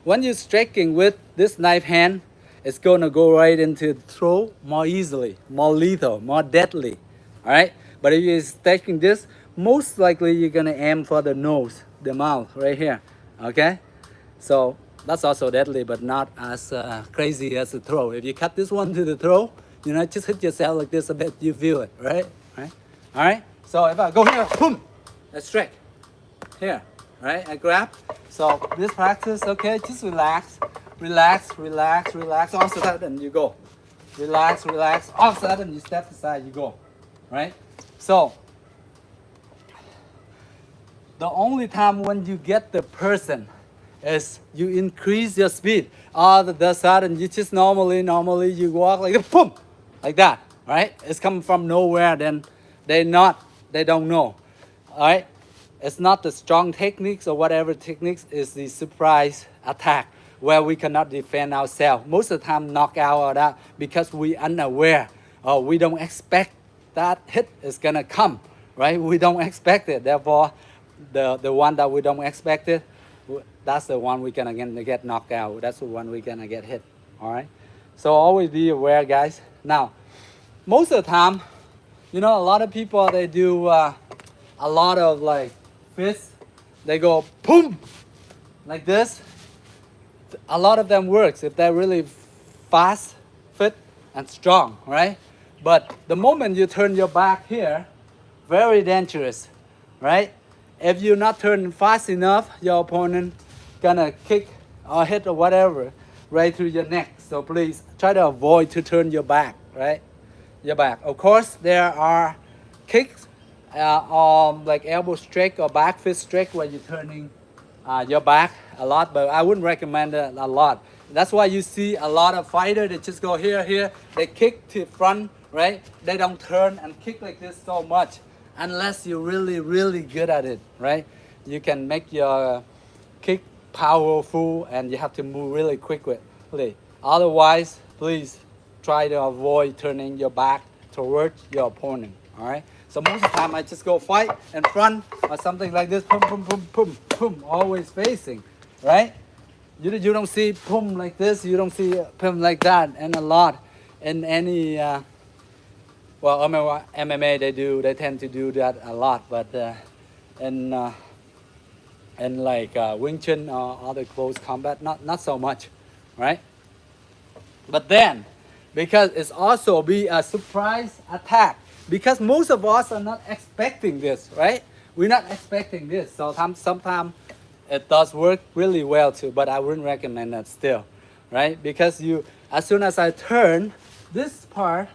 when you're striking with this knife hand, it's gonna go right into the throat more easily, more lethal, more deadly, all right? But if you're striking this, most likely you're gonna aim for the nose, the mouth, right here, okay? So, that's also deadly, but not as crazy as the throw. If you cut this one to the throw, you know, just hit yourself like this a bit, you feel it, right? Right? All right? So if I go here, boom, I strike. Here, right? I grab. So this practice, okay, just relax, relax, relax, relax. All of a sudden you go. Relax, relax. All of a sudden you step aside, you go, right? So the only time when you get the person is you increase your speed. All of a sudden you just normally you walk like this, boom, like that, right? It's coming from nowhere, then they don't know, all right? It's not the strong techniques or whatever techniques, is the surprise attack where we cannot defend ourselves. Most of the time knock out or that because we unaware or we don't expect that hit is gonna come, right? We don't expect it. Therefore, the one that we don't expect it, that's the one we're gonna get knocked out. That's the one we're gonna get hit, all right? So always be aware, guys. Now, most of the time, you know, a lot of people, they do a lot of like fists. They go boom, like this. A lot of them works if they're really fast, fit, and strong, right? But the moment you turn your back here, very dangerous, right? If you're not turning fast enough, your opponent gonna kick or hit or whatever right through your neck. So please try to avoid to turn your back, right? Your back. Of course, there are kicks like elbow strike or back fist strike where you're turning your back a lot, but I wouldn't recommend it a lot. That's why you see a lot of fighters, they just go here, they kick to front, right? They don't turn and kick like this so much unless you're really good at it, right? You can make your kick powerful and you have to move really quickly. Otherwise, please try to avoid turning your back towards your opponent, all right? So most of the time I just go fight in front or something like this, boom, boom, boom, boom, boom, always facing, right? You don't see boom like this, you don't see boom like that, and a lot in any, well, MMA they tend to do that a lot, but in like Wing Chun or other close combat, not so much, right? But then, because it's also be a surprise attack, because most of us are not expecting this, right? We're not expecting this, so sometimes it does work really well too, but I wouldn't recommend that still, right? Because as soon as I turn, this part,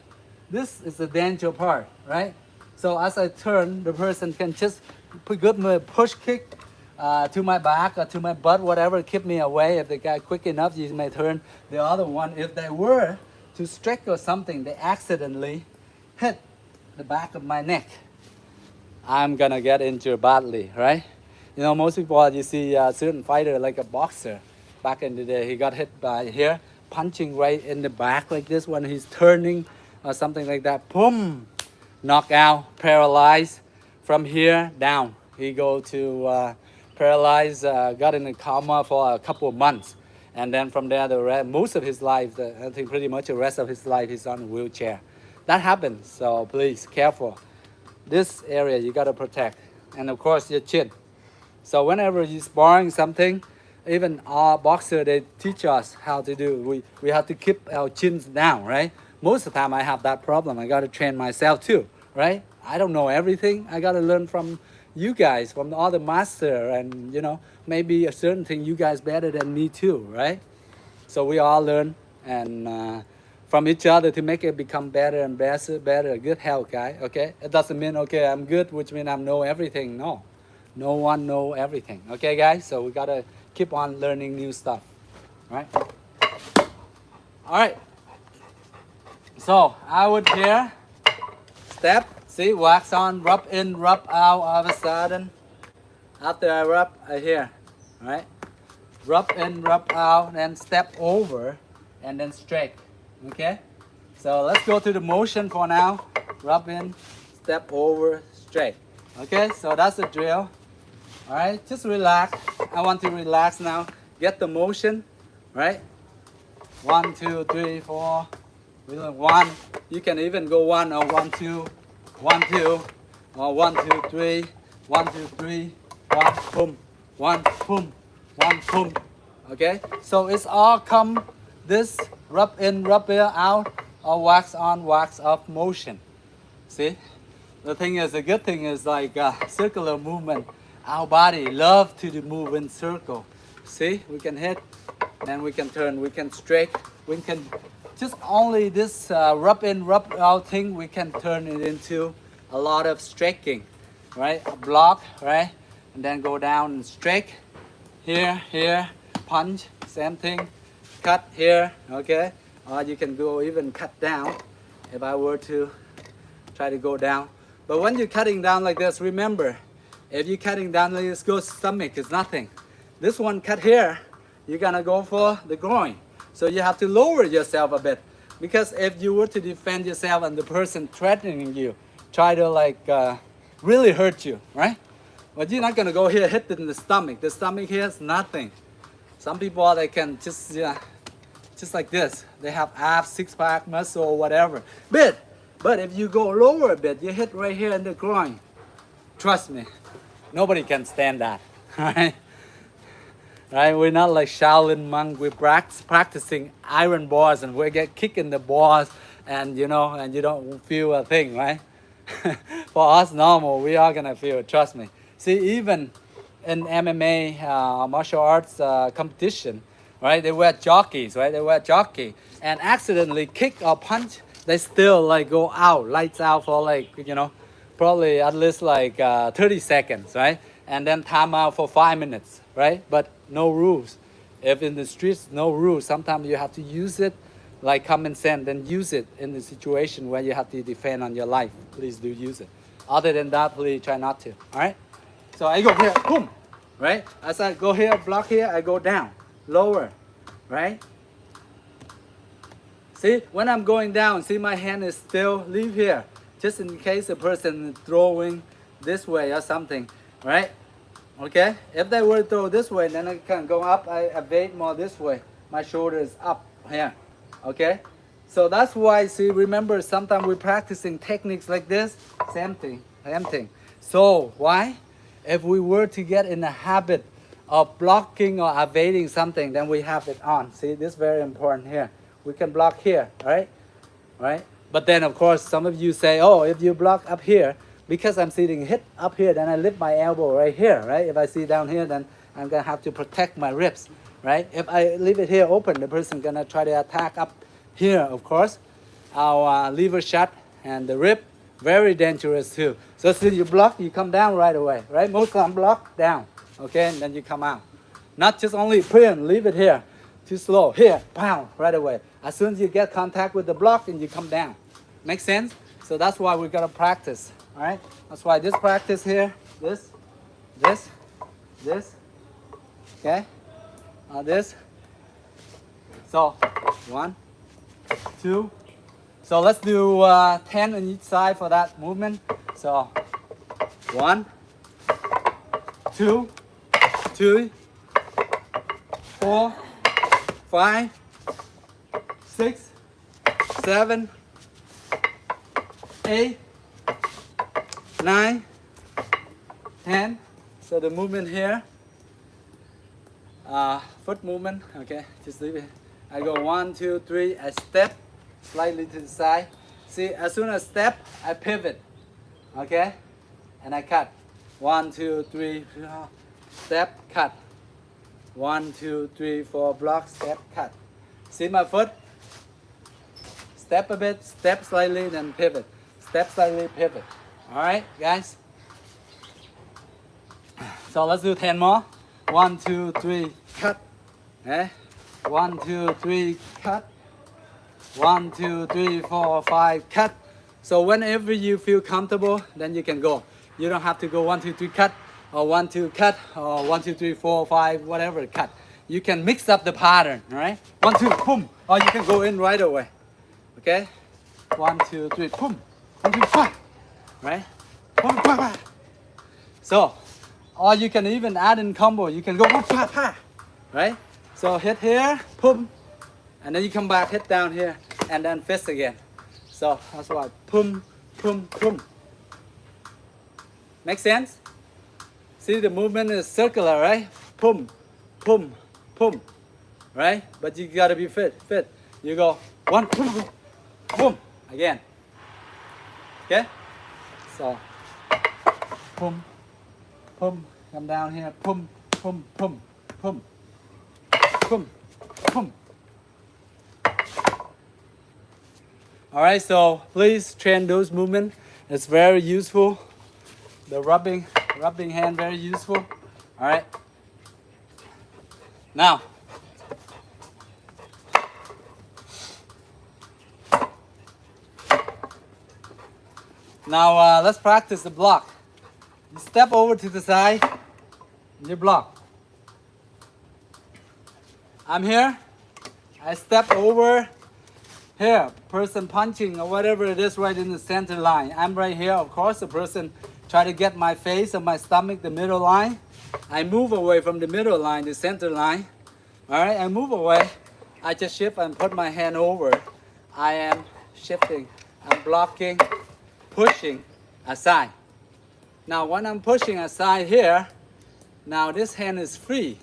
this is the danger part, right? So as I turn, the person can just good push kick to my back or to my butt, whatever, keep me away. If they got quick enough, you may turn the other one. If they were to stretch or something, they accidentally hit the back of my neck, I'm gonna get injured badly, right? You know, most people, you see a certain fighter like a boxer, back in the day, he got hit by here, punching right in the back like this when he's turning or something like that. Boom, knock out, paralyzed from here down. He go to paralyzed, got in a coma for a couple of months. And then from there, most of his life, I think pretty much the rest of his life, he's on a wheelchair. That happens, so please, careful. This area you gotta protect. And of course, your chin. So whenever you're sparring something, even our boxer, they teach us how to do. We have to keep our chins down, right? Most of the time I have that problem. I gotta train myself too, right? I don't know everything. I gotta learn from you guys, from the other master, and you know, maybe a certain thing you guys better than me too, right? So we all learn and from each other to make it become better and better, good health, guy. Okay, it doesn't mean okay I'm good, which means I know everything. No, no one know everything. Okay, guys. So we gotta keep on learning new stuff, right? All right. So I would here step. See, wax on, rub in, rub out. All of a sudden, after I rub, I here, right? Rub in, rub out, then step over, and then straight. Okay, so let's go to the motion for now. Rub in, step over, straight. Okay, so that's the drill. All right, just relax. I want to relax now. Get the motion, right? 1, 2, 3, 4. 1. You can even go 1 or 1, 2, 1, 2, or 1, 2, 3, 1, 2, 3, 1, boom, 1, boom, 1, boom. Okay, so it's all come this rub in, rub out, or wax on, wax off motion. See, the thing is, the good thing is like circular movement. Our body love to move in circle. See, we can hit, then we can turn, we can straight, we can just only this rub in, rub out thing, we can turn it into a lot of striking, right? A block, right? And then go down and strike, here, punch, same thing. Cut here, okay? Or you can go even cut down if I were to try to go down. But when you're cutting down like this, remember, if you're cutting down like this, go stomach, it's nothing. This one cut here, you're gonna go for the groin. So you have to lower yourself a bit. Because if you were to defend yourself and the person threatening you, try to like really hurt you, right? But you're not gonna go here, hit it in the stomach. The stomach here is nothing. Some people, they can just like this. They have abs, six-pack, muscle, or whatever. But if you go lower a bit, you hit right here in the groin. Trust me, nobody can stand that, right? Right? We're not like Shaolin monk. We're practicing iron bars, and we get kicked in the balls, and you know, and you don't feel a thing, right? For us, normal, we are gonna feel it. Trust me. See, even in MMA, martial arts competition, right? They wear jockeys, right? They wear jockey and accidentally kick or punch, they still like go out, lights out for like, you know, probably at least like 30 seconds, right? And then time out for 5 minutes, right? But no rules. If in the streets, no rules. Sometimes you have to use it like common sense, then use it in the situation where you have to defend on your life. Please do use it. Other than that, please try not to, all right? So I go here, boom, right? As I go here, block here, I go down, lower, right? See, when I'm going down, see my hand is still, leave here, just in case the person is throwing this way or something, right? Okay, if they were to throw this way, then I can go up, I evade more this way. My shoulder is up here, okay? So that's why, see, remember, sometimes we're practicing techniques like this, same thing. So why? If we were to get in the habit of blocking or evading something, then we have it on. See, this is very important here. We can block here, right? Right? But then, of course, some of you say, oh, if you block up here, because I'm sitting hit up here, then I lift my elbow right here, right? If I sit down here, then I'm gonna have to protect my ribs, right? If I leave it here open, the person gonna try to attack up here, of course. Our liver shut and the rib Very dangerous too. So as soon as you block, you come down right away, right? Most time block, down, okay? And then you come out. Not just only print, leave it here. Too slow, here, pound, right away. As soon as you get contact with the block, and you come down. Make sense? So that's why we gotta practice, all right? That's why this practice here, this, okay? This. So, 1, 2. So let's do 10 on each side for that movement. So 1, 2, 3, 4, 5, 6, 7, 8, 9, 10. So the movement here, foot movement, okay, just leave it. I go 1, 2, 3, I step slightly to the side. See, as soon as I step, I pivot, okay, and I cut. 1, 2, 3, step, cut. 1, 2, 3, 4, block, step, cut. See my foot? Step a bit, step slightly, then pivot. Step slightly, pivot. All right, guys? So let's do 10 more. 1, 2, 3, cut. Okay? 1, 2, 3, cut. 1, 2, 3, 4, 5, cut. So whenever you feel comfortable, then you can go. You don't have to go 1, 2, 3, cut, or 1, 2, cut, or 1, 2, 3, 4, 5, whatever, cut. You can mix up the pattern, all right? 1, 2, boom, or you can go in right away. Okay? 1, 2, 3, boom. 1, 2, 5, right? Boom, pa, pa. So, or you can even add in combo. You can go boom, pa, pa, right? So hit here, boom, and then you come back, hit down here, and then fist again. So that's why, boom, boom, boom. Make sense? See, the movement is circular, right? Boom, boom, boom, right? But you gotta be fit. You go 1, boom, boom, boom, again. Okay? So, boom, boom, come down here, boom, boom, boom, boom, boom, boom. All right, so please train those movements. It's very useful. The rubbing hand, very useful. All right. Now, let's practice the block. You step over to the side, and you block. I'm here. I step over. Here, person punching or whatever it is right in the center line. I'm right here, of course, the person try to get my face or my stomach, the middle line. I move away from the middle line, the center line. All right, I move away. I just shift and put my hand over. I am shifting, I'm blocking, pushing aside. Now when I'm pushing aside here, now this hand is free.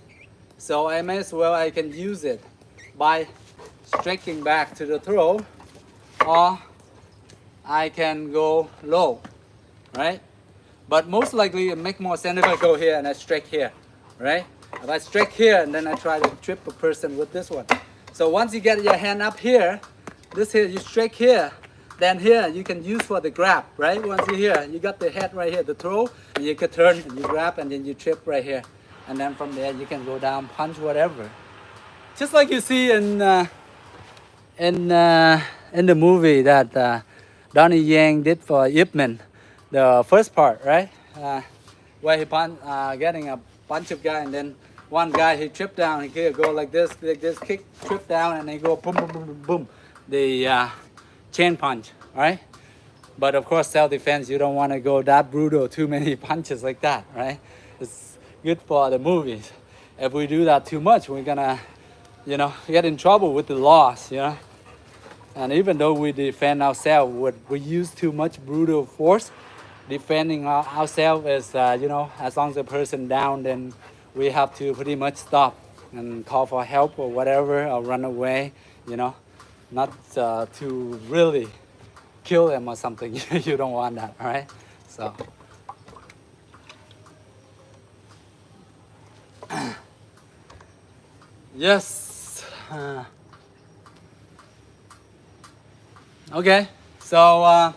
So I may as well, I can use it by striking back to the throat, or I can go low, right? But most likely it make more sense if I go here and I strike here, right? If I strike here and then I try to trip a person with this one. So once you get your hand up here, this here, you strike here, then here you can use for the grab, right? Once you're here, you got the head right here, the throat, and you can turn and you grab and then you trip right here. And then from there you can go down, punch, whatever. Just like you see in the movie that Donnie Yang did for Ip Man, the first part, right? Where he getting a bunch of guys, and then one guy he tripped down, he could go like this, kick, trip down, and he go boom, boom, boom, boom, boom, the chain punch, right? But of course, self-defense, you don't want to go that brutal, too many punches like that, right? It's good for the movies. If we do that too much, we're gonna, get in trouble with the laws, And even though we defend ourselves, we use too much brutal force. Defending ourselves is, as long as the person down, then we have to pretty much stop and call for help or whatever, or run away, not to really kill them or something. You don't want that, all right? So. Yes. Okay, so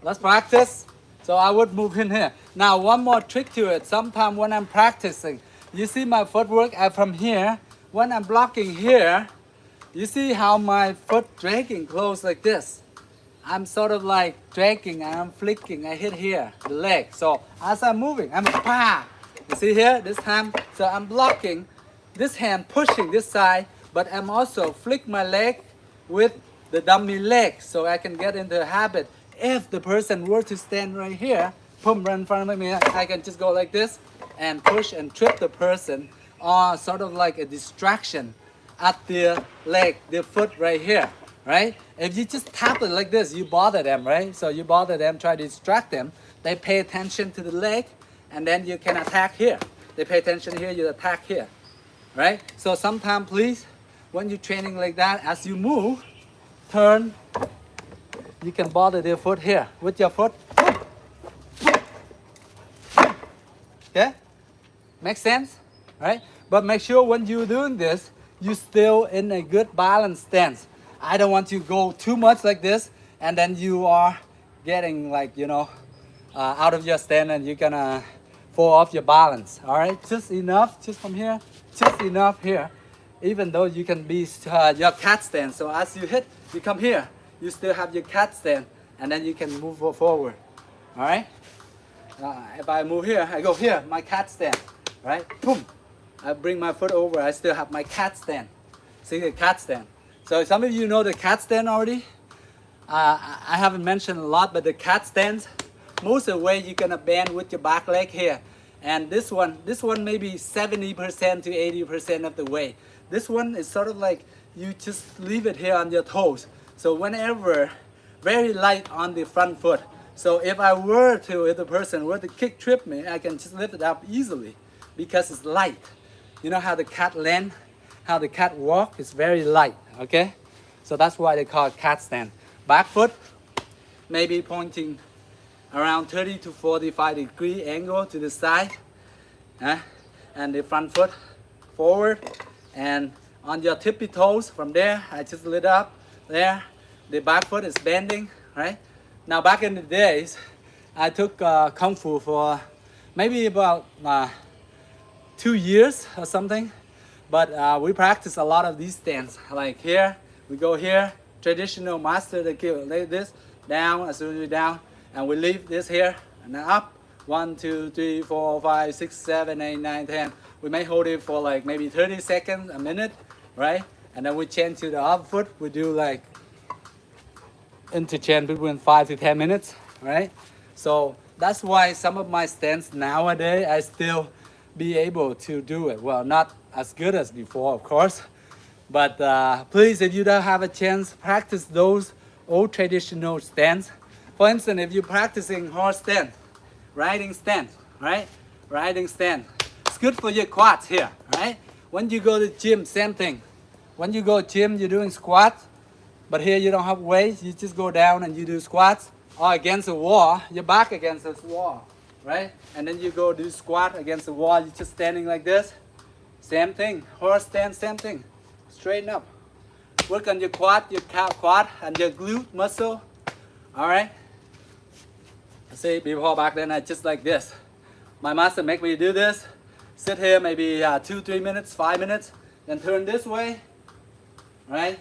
Let's practice. So I would move in here. Now one more trick to it. Sometimes when I'm practicing, you see my footwork from here. When I'm blocking here, you see how my foot dragging close like this. I'm sort of like dragging and I'm flicking. I hit here, the leg. So as I'm moving, I'm pa. You see here, this time. So I'm blocking, this hand pushing this side, but I'm also flick my leg with the dummy leg so I can get into a habit. If the person were to stand right here, boom, right in front of me, I can just go like this and push and trip the person, or sort of like a distraction at the leg, the foot right here, right? If you just tap it like this, you bother them, right? So you bother them, try to distract them. They pay attention to the leg, and then you can attack here. They pay attention here, you attack here, right? So sometimes, please, when you're training like that, as you move, turn, you can bother their foot here with your foot. Okay? Makes sense, right? But make sure when you're doing this, you're still in a good balanced stance. I don't want you to go too much like this, and then you are getting like, you know, out of your stand and you're gonna fall off your balance. All right, just enough, just from here, just enough here. Even though you can be your cat stand. So as you hit, you come here, you still have your cat stand, and then you can move forward. All right. If I move here, I go here, my cat stand, right? Boom. I bring my foot over, I still have my cat stand. See the cat stand. So some of you know the cat stand already. I haven't mentioned a lot, but the cat stands, most of the way you're gonna bend with your back leg here. And this one maybe 70% to 80% of the way. This one is sort of like you just leave it here on your toes. So whenever, very light on the front foot. So if the person were to kick trip me, I can just lift it up easily because it's light. You know how the cat land, how the cat walk is very light, okay? So that's why they call it cat stand. Back foot, maybe pointing around 30 to 45 degree angle to the side. And the front foot forward. And on your tippy toes, from there, I just lit up there. The back foot is bending, right? Now back in the days, I took Kung Fu for maybe about 2 years or something. But we practice a lot of these stands. Like here, we go here, traditional master the kill, like this, down, as soon as we're down, and we leave this here, and then up. 1, 2, 3, 4, 5, 6, 7, 8, 9, 10. We may hold it for like maybe 30 seconds, a minute, right? And then we change to the other foot. We do like interchange between 5 to 10 minutes, right? So that's why some of my stands nowadays, I still be able to do it. Well, not as good as before, of course. But please, if you don't have a chance, practice those old traditional stands. For instance, if you're practicing horse stand, riding stand, right? Riding stand. It's good for your quads here, right? When you go to gym, same thing. When you go to gym, you're doing squats, but here you don't have weights. You just go down and you do squats, or against the wall, your back against this wall, right? And then you go do squat against the wall. You're just standing like this. Same thing. Horse stand, same thing. Straighten up. Work on your quad, and your glute muscle. All right. See, before back then, I just like this. My master make me do this. Sit here maybe 2-3 minutes, 5 minutes, then turn this way, right?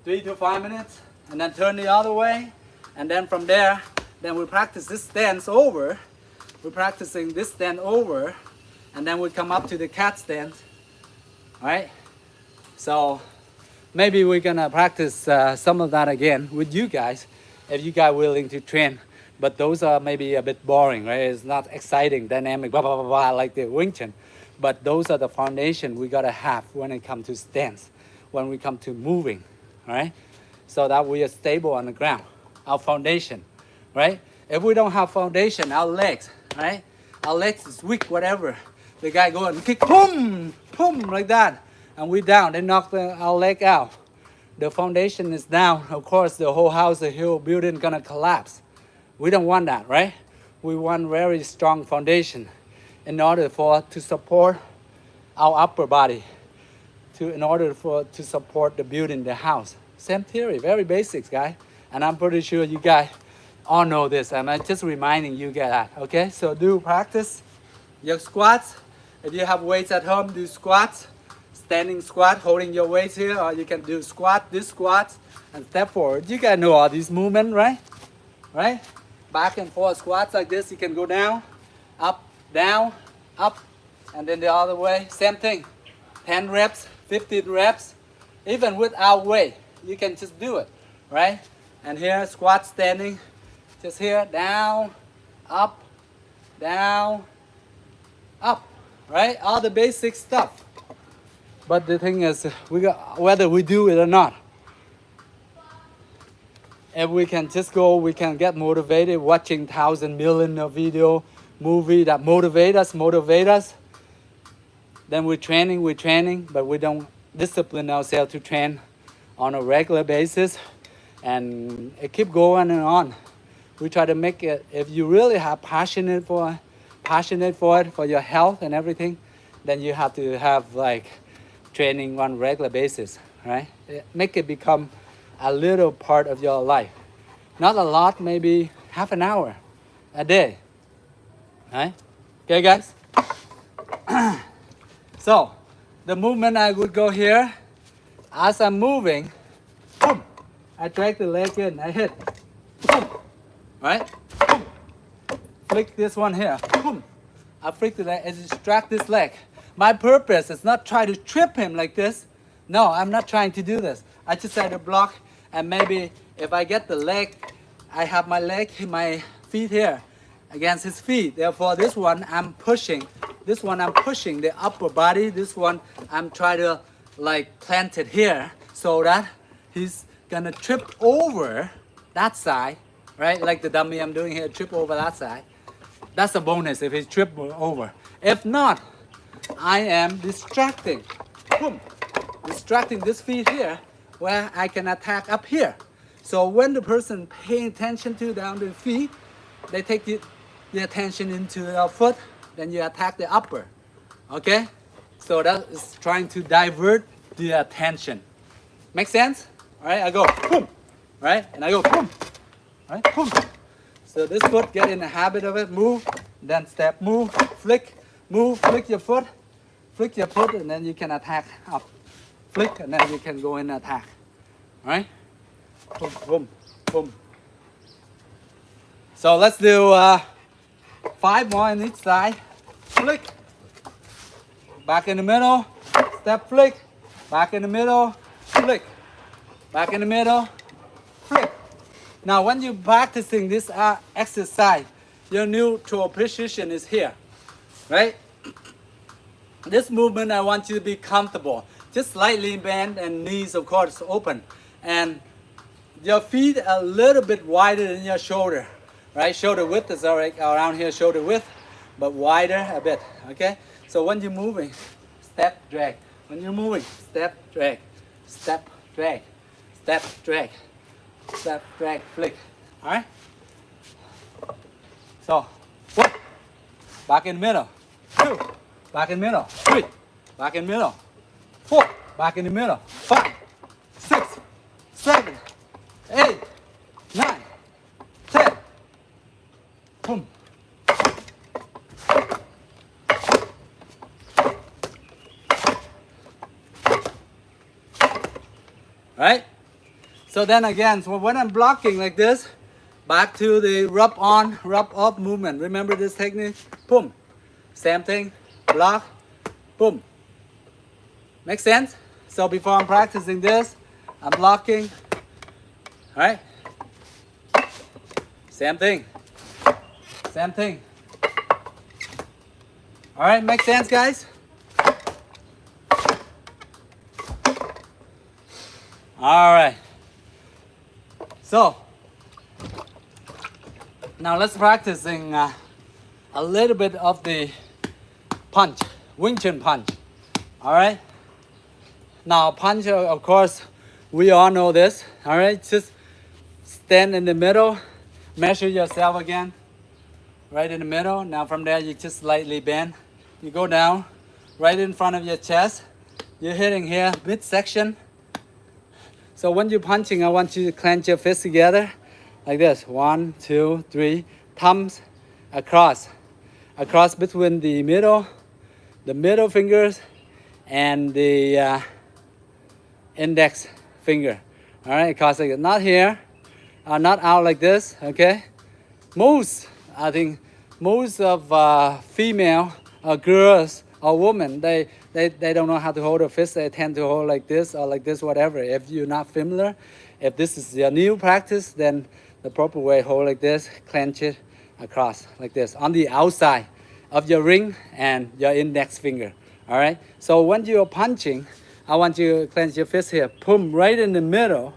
3 to 5 minutes, and then turn the other way, and then from there, then we practice this stance over. We're practicing this stand over, and then we come up to the cat stand, right? So maybe we're gonna practice some of that again with you guys, if you guys willing to train. But those are maybe a bit boring, right? It's not exciting, dynamic, blah, blah, blah, blah, like the Wing Chun. But those are the foundation we gotta have when it comes to stance, when we come to moving, all right? So that we are stable on the ground, our foundation, right? If we don't have foundation, our legs, right? Our legs is weak, whatever. The guy go and kick, boom, boom, like that. And we down, they knock our leg out. The foundation is down. Of course, the whole house, the whole building gonna collapse. We don't want that, right? We want very strong foundation in order to support our upper body, in order to support the building, the house. Same theory, very basics, guys. And I'm pretty sure you guys all know this. I'm just reminding you guys that. Okay, so do practice your squats. If you have weights at home, do squats, standing squat, holding your weights here, or you can do squat, this squats, and step forward. You guys know all these movements, right? Right? Back and forth squats like this. You can go down, up, and then the other way. Same thing. 10 reps, 15 reps, even without weight. You can just do it, right? And here, squat standing, just here, down, up, right? All the basic stuff. But the thing is, whether we do it or not, if we can just go, we can get motivated watching 1,000 million of video, movie that motivate us. Then we're training, but we don't discipline ourselves to train on a regular basis, and it keep going and on. We try to make it, if you really have passionate for it, for your health and everything, then you have to have like training on regular basis, right? Make it become a little part of your life. Not a lot, maybe half an hour a day, right? Okay, guys? So, the movement I would go here, as I'm moving, boom, I drag the leg in, I hit, boom, right? Boom. Flick this one here, boom. I flick the leg, I distract this leg. My purpose is not try to trip him like this. No, I'm not trying to do this. I just try to block, and maybe if I get the leg, I have my feet here against his feet. Therefore, this one I'm pushing. This one I'm pushing the upper body. This one I'm trying to like plant it here so that he's gonna trip over that side, right? Like the dummy I'm doing here, trip over that side. That's a bonus if he trip over. If not, I am distracting. Boom. Distracting this feet here where I can attack up here. So when the person paying attention to down the feet, they take the attention into the foot, then you attack the upper, okay? So that is trying to divert the attention. Make sense? All right, I go boom, right? And I go boom, right? Boom. So this foot, get in the habit of it, move, then step, move, flick your foot, and then you can attack up. Flick, and then you can go in and attack, all right? Boom, boom, boom. So let's do 5 more on each side. Flick. Back in the middle. Step flick. Back in the middle. Flick. Back in the middle. Flick. Now when you're practicing this exercise, your neutral position is here. Right? This movement, I want you to be comfortable. Just slightly bend and knees, of course, open. And your feet a little bit wider than your shoulder. Right? Shoulder width is already around here, shoulder width, but wider a bit. Okay? So when you're moving, step, drag. When you're moving, step, drag. Step, drag. Step, drag. Step, drag, flick. Alright? So, 1. Back in the middle. 2. Back in the middle. 3. Back in the middle. 4. Back in the middle. 5. 6. 7. 8. 9. 10. Boom. Right? So then again, so when I'm blocking like this, back to the rub on, rub off movement. Remember this technique? Boom. Same thing. Block. Boom. Make sense? So before I'm practicing this, I'm blocking. Alright? Same thing. Same thing. Alright, make sense, guys? Alright. So, now let's practicing a little bit of the punch, Wing Chun punch. Alright? Now punch, of course, we all know this. Alright? Just stand in the middle, measure yourself again. Right in the middle. Now from there you just slightly bend. You go down right in front of your chest. You're hitting here midsection. So when you're punching, I want you to clench your fists together. like this. 1, 2, 3. Thumbs across between the middle fingers and the index finger. All right, cross like that. Not here, not out like this. Okay. I think most of female girls or women, they don't know how to hold a fist. They tend to hold like this or like this, whatever. If you're not familiar, if this is your new practice, then the proper way, hold like this, clench it across like this on the outside of your ring and your index finger. All right. So when you're punching, I want you to clench your fist here, boom, right in the middle.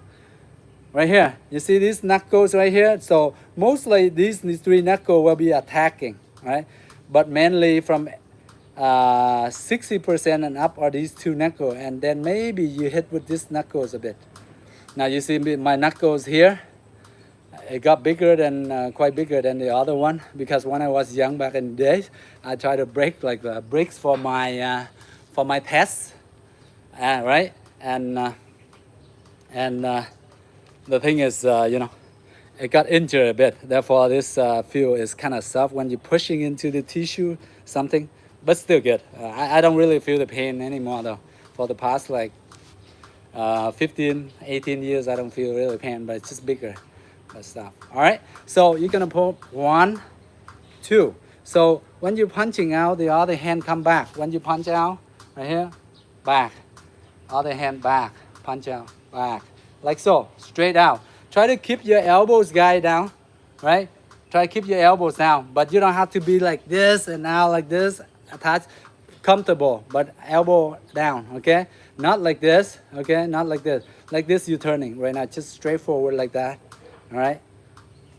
Right here, you see these knuckles right here? So mostly these 3 knuckles will be attacking, right? But mainly from 60% and up are these 2 knuckles, and then maybe you hit with these knuckles a bit. Now you see my knuckles here. It got bigger than quite bigger than the other one, because when I was young back in the days, I tried to break like the bricks for my tests, right? And the thing is, it got injured a bit. Therefore, this feel is kind of soft when you're pushing into the tissue, something, but still good. I don't really feel the pain anymore though. For the past like 15, 18 years, I don't feel really pain, but it's just bigger stuff. All right, so you're gonna pull 1, 2. So when you're punching out, the other hand come back. When you punch out, right here, back. Other hand back, punch out, back. Like so, straight out. Try to keep your elbows guide down, right? Try to keep your elbows down, but you don't have to be like this and now like this, attached, comfortable, but elbow down, okay? Not like this, okay? Not like this. Like this, you're turning right now, just straight forward like that, all right?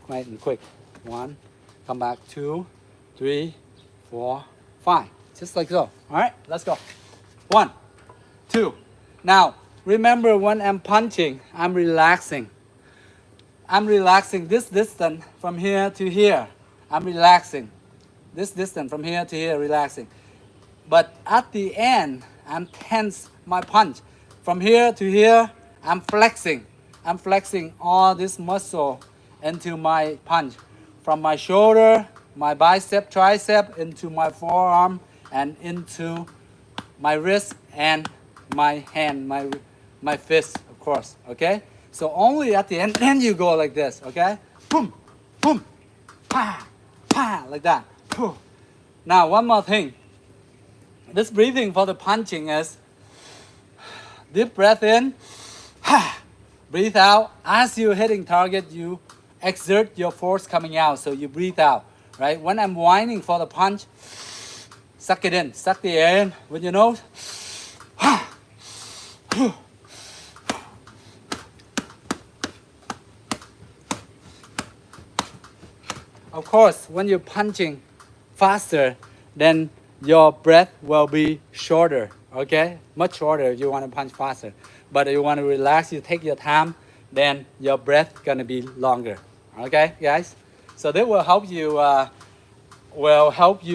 Quite and quick. 1, come back, 2, 3, 4, 5. Just like so, all right? Let's go. 1, 2. Now, remember when I'm punching, I'm relaxing. I'm relaxing this distance from here to here. I'm relaxing. This distance from here to here, relaxing. But at the end, I'm tense my punch. From here to here, I'm flexing. I'm flexing all this muscle into my punch. From my shoulder, my bicep, tricep, into my forearm, and into my wrist and my hand, my fist, of course, okay? So only at the end, then you go like this, okay? Boom, boom, pa, pa, like that. Boom. Now, one more thing. This breathing for the punching is deep breath in, breathe out. As you're hitting target, you exert your force coming out, so you breathe out, right? When I'm whining for the punch, suck it in, suck the air in with your nose. Of course, when you're punching faster, then your breath will be shorter, okay? Much shorter if you want to punch faster. But if you want to relax, you take your time, then your breath gonna be longer, okay, guys? So that will help you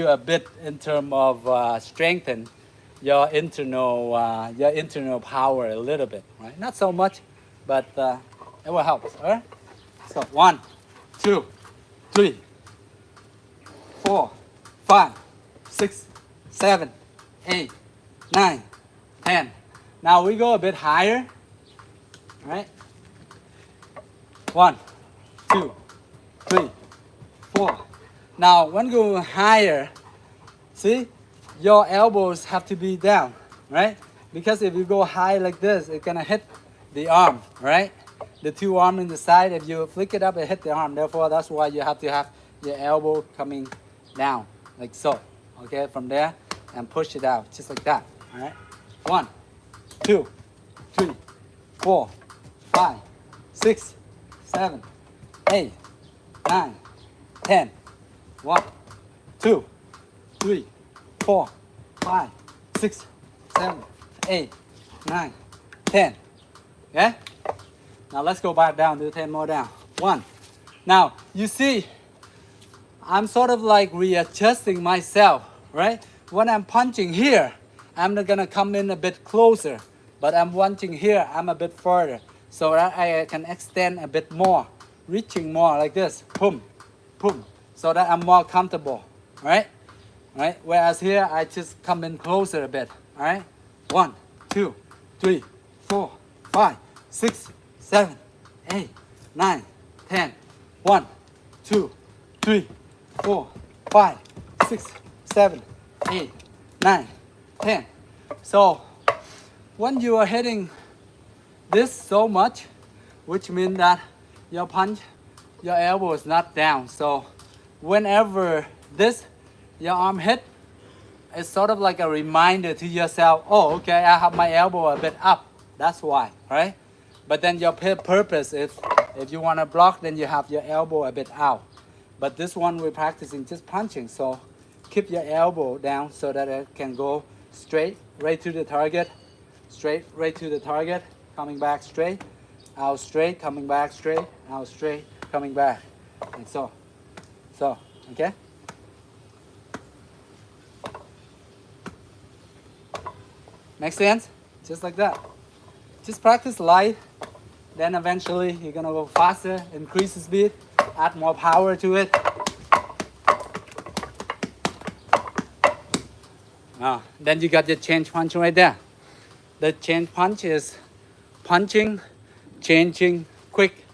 a bit in terms of strengthen your internal power a little bit, right? Not so much, but it will help, all right? So 1, 2, 3, 4, 5, 6, 7, 8, 9, 10. Now we go a bit higher, right? 1, 2, 3, 4. Now when you go higher, see, your elbows have to be down, right? Because if you go high like this, it's gonna hit the arm, right? The 2 arms in the side, if you flick it up, it hit the arm. Therefore, that's why you have to have your elbow coming down, like so. Okay, from there, and push it out, just like that, all right? 1, 2, 3, 4, 5, 6, 7, 8, 9, 10. 1, 2, 3, 4, 5, 6, 7, 8, 9, 10. Yeah? Now let's go back down, do 10 more down. 1. Now, you see, I'm sort of like readjusting myself, right? When I'm punching here, I'm not gonna come in a bit closer, but I'm punching here, I'm a bit further, so that I can extend a bit more reaching more like this, boom, boom, so that I'm more comfortable, right? Right? Whereas here, I just come in closer a bit, all right? 1, 2, 3, 4, 5, 6, 7, 8, 9, 10. 1, 2, 3, 4, 5, 6, 7, 8, 9, 10. So when you are hitting this so much, which means that your punch, your elbow is not down. So whenever your arm hit, it's sort of like a reminder to yourself, oh, okay, I have my elbow a bit up. That's why, right? But then your purpose is, if you want to block, then you have your elbow a bit out. But this one we're practicing just punching. So keep your elbow down so that it can go straight, right to the target. Straight, right to the target. Coming back straight. Out straight, coming back straight. Out straight, coming back. And so, okay? Make sense? Just like that. Just practice light. Then eventually you're gonna go faster, increase the speed, add more power to it. Then you got your change punch right there. The change punch is punching, changing, quick.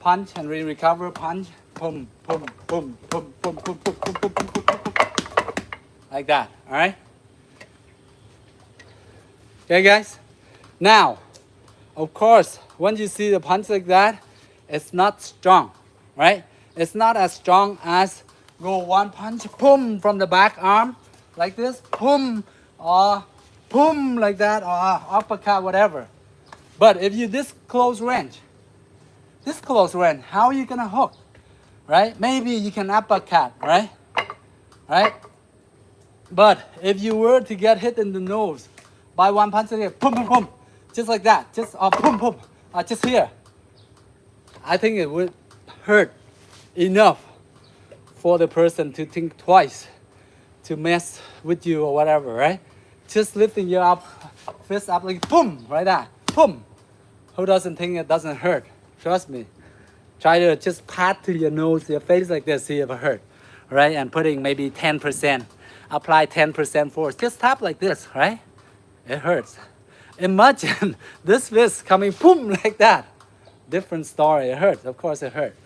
Punch and recover, punch, boom, boom, boom, boom, boom, boom, boom, boom, boom, boom, boom, boom. Like that, all right? Okay, guys? Now, of course, when you see the punch like that, it's not strong, right? It's not as strong as go one punch, boom, from the back arm, like this, boom, or boom, like that, or uppercut, whatever. But if you this close range, how are you gonna hook, right? Maybe you can uppercut, right? Right? But if you were to get hit in the nose by one punch, boom, boom, boom, just like that, just boom, boom, just here, I think it would hurt enough for the person to think twice to mess with you or whatever, right? Just lifting you up, fist up like boom, right there, boom. Who doesn't think it doesn't hurt? Trust me. Try to just pat to your nose, your face like this, see if it hurt, right? And putting maybe 10%, apply 10% force. Just tap like this, right? It hurts. Imagine this fist coming boom like that. Different story. It hurts. Of course it hurts.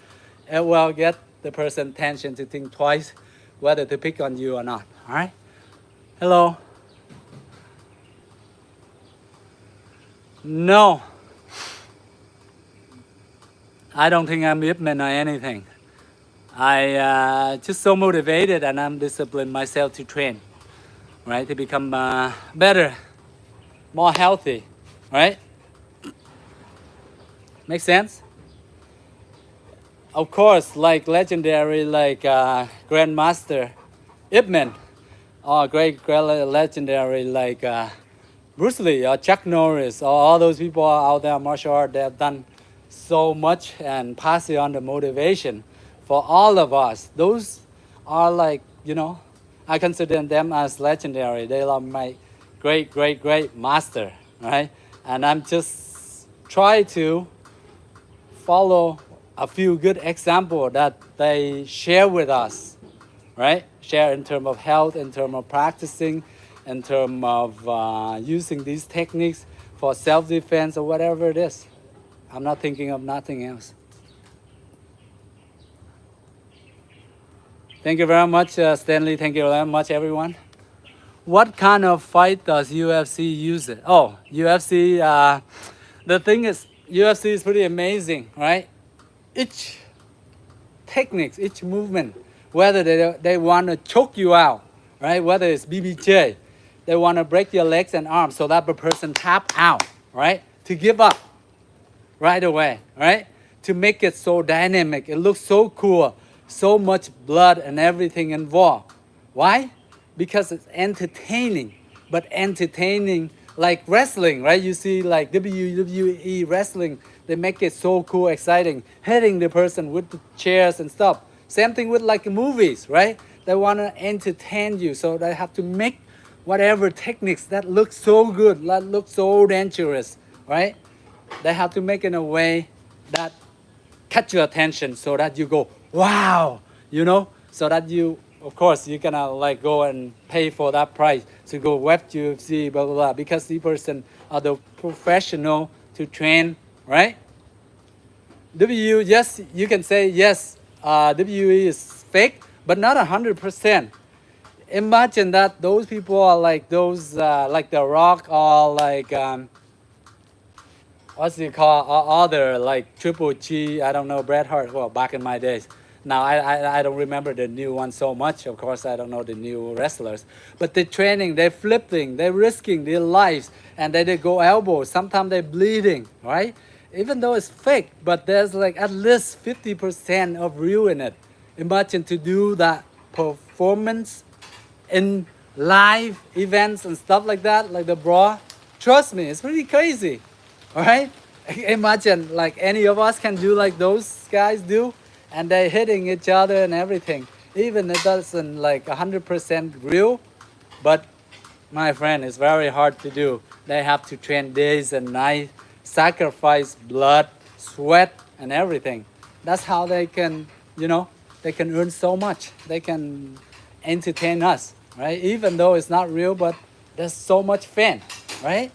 It will get the person tension to think twice whether to pick on you or not. All right? Hello? No. I don't think I'm Ip Man or anything. I just so motivated and I'm disciplined myself to train, right? To become better, more healthy, right? Make sense? Of course, like legendary, like Grandmaster Ip Man, or great legendary like Bruce Lee or Chuck Norris, or all those people out there, martial art, they have done so much and pass on the motivation for all of us. Those are like, you know, I consider them as legendary. They are my great master, right? And I'm just try to follow a few good examples that they share with us, right? Share in terms of health, in terms of practicing, in terms of using these techniques for self-defense or whatever it is. I'm not thinking of nothing else. Thank you very much, Stanley. Thank you very much, everyone. What kind of fight does UFC use it? Oh, UFC, the thing is, UFC is pretty amazing, right? Each techniques, each movement, whether they want to choke you out, right? Whether it's BBJ, they want to break your legs and arms so that the person tap out, right? To give up right away, right? To make it so dynamic, it looks so cool, so much blood and everything involved. Why? Because it's entertaining, but entertaining like wrestling, right? You see like WWE wrestling, they make it so cool, exciting, hitting the person with the chairs and stuff. Same thing with like movies, right? They want to entertain you, so they have to make whatever techniques that look so good, that look so dangerous, right? They have to make it in a way that catch your attention so that you go, wow, you know, so that you, of course, you're gonna like go and pay for that price to go watch UFC, blah, blah, blah, because the person are the professional to train, right? W, yes, you can say yes, WWE is fake, but not 100%. Imagine that those people are like those, like The Rock or like, what's it called? Other like Triple G. I don't know, Bret Hart. Well, back in my days. Now I don't remember the new one so much. Of course, I don't know the new wrestlers. But they're training, they're flipping, they're risking their lives, and they go elbows. Sometimes they're bleeding, right? Even though it's fake, but there's like at least 50% of real in it. Imagine to do that performance in live events and stuff like that, like the bra. Trust me, it's pretty crazy. All right, imagine like any of us can do like those guys do, and they're hitting each other and everything. Even it doesn't like 100% real, but my friend, it's very hard to do. They have to train days and nights, sacrifice blood, sweat, and everything. That's how they can, you know, they can earn so much. They can entertain us, right? Even though it's not real, but there's so much fun, right?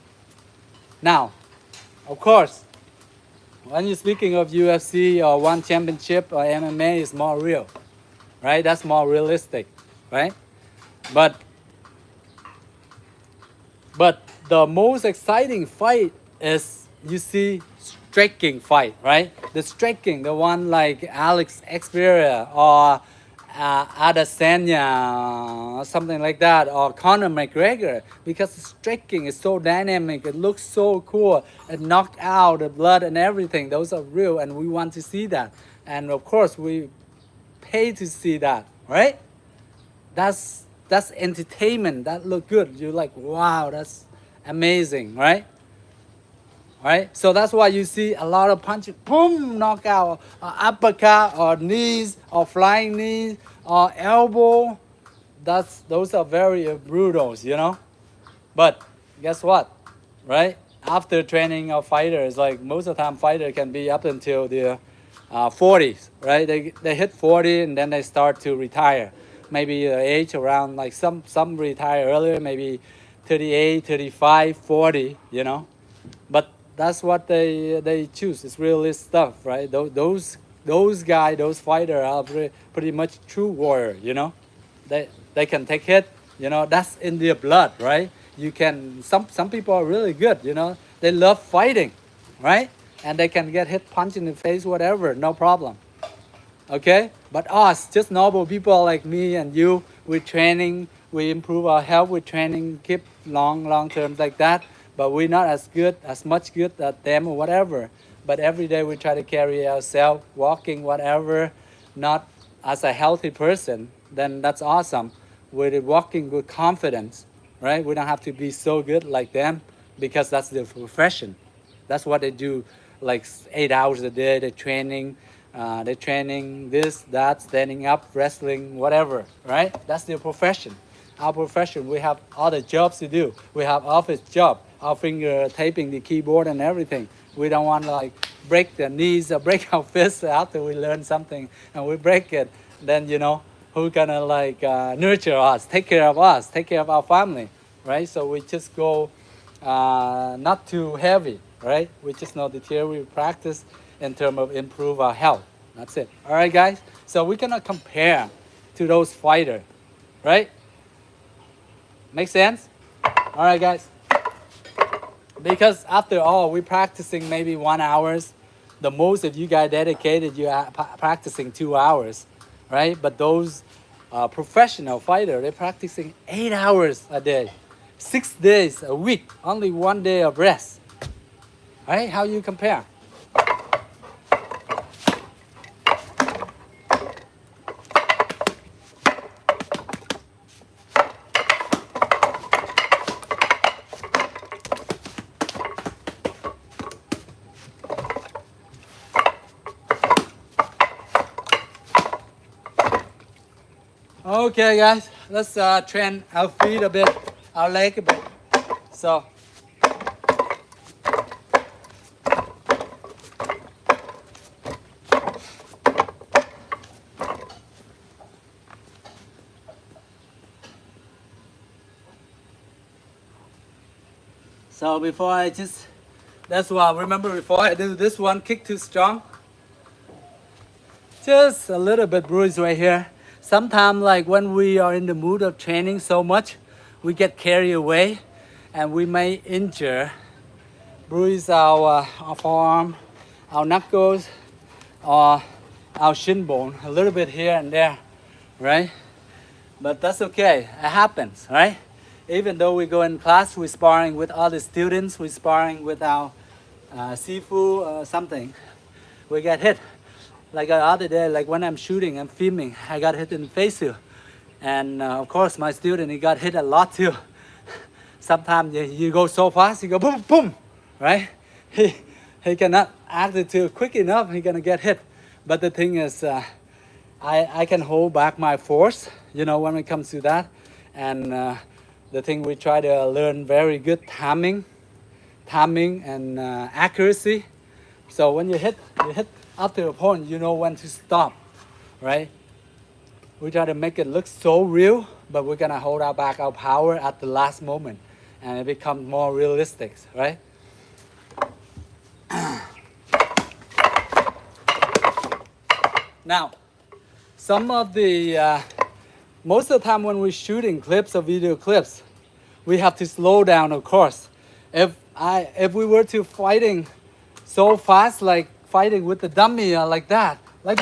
Now, of course, when you're speaking of UFC or one championship or MMA, is more real, right? That's more realistic, right? But the most exciting fight is, you see, striking fight, right? The striking, the one like Alex Xperia or Adesanya or something like that, or Conor McGregor, because the striking is so dynamic, it looks so cool, it knocked out the blood and everything. Those are real, and we want to see that. And of course, we pay to see that, right? That's entertainment. That look good. You're like, wow, that's amazing, right? Right? So that's why you see a lot of punches, boom, knockout, uppercut, or knees, or flying knees, or elbow. Those are very brutal, you know. But guess what, right? After training a fighter, it's like most of the time fighter can be up until the 40s, right? They hit 40 and then they start to retire. Maybe the age around like some retire earlier, maybe 38, 35, 40, you know. But that's what they choose. It's realist stuff, right? Those guys, those fighters are pretty much true warrior, you know. They can take hit, you know. That's in their blood, right? You can some people are really good, you know. They love fighting, right? And they can get hit, punch in the face, whatever, no problem. Okay, but us, just normal people like me and you, we're training, we improve our health with training, keep long term like that. But we're not as much good at them or whatever. But every day we try to carry ourselves, walking, whatever, not as a healthy person. Then that's awesome. We're walking with confidence, right? We don't have to be so good like them, because that's their profession. That's what they do, like 8 hours a day. They're training this, that, standing up, wrestling, whatever, right? That's their profession. Our profession, we have other jobs to do. We have office job, our finger taping the keyboard and everything. We don't want to like break the knees or break our fists after we learn something and we break it. Then, you know, who's gonna like nurture us, take care of us, take care of our family, right? So we just go not too heavy, right? We just know the theory we practice in terms of improve our health. That's it. All right, guys. So we cannot compare to those fighters, right? Make sense? All right, guys. Because after all, we're practicing maybe 1 hour. The most of you guys dedicated, you are practicing 2 hours, right? But those professional fighters, they're practicing 8 hours a day, 6 days a week, only 1 day of rest. All right, how you compare? Okay, guys, let's train our feet a bit, our leg a bit. So, So before I just, that's why, remember before I do this one, kick too strong. Just a little bit bruised right here. Sometimes like when we are in the mood of training so much, we get carried away and we may injure, bruise our forearm, our knuckles, or our shin bone, a little bit here and there, right? But that's okay, it happens, right? Even though we go in class, we're sparring with other students, we're sparring with our Sifu or something, we get hit. Like the other day, like when I'm shooting, I'm filming, I got hit in the face too. And of course, my student, he got hit a lot too. Sometimes you go so fast, you go boom, boom, right? He cannot act it too quick enough, he's gonna get hit. But the thing is, I can hold back my force, you know, when it comes to that. And the thing we try to learn very good timing and accuracy. So when you hit up to the point, you know when to stop, right? We try to make it look so real, but we're gonna hold back our power at the last moment, and it becomes more realistic, right? Now, some of the, most of the time when we're shooting clips or video clips, we have to slow down, of course. If we were to fighting so fast, like fighting with the dummy like that, like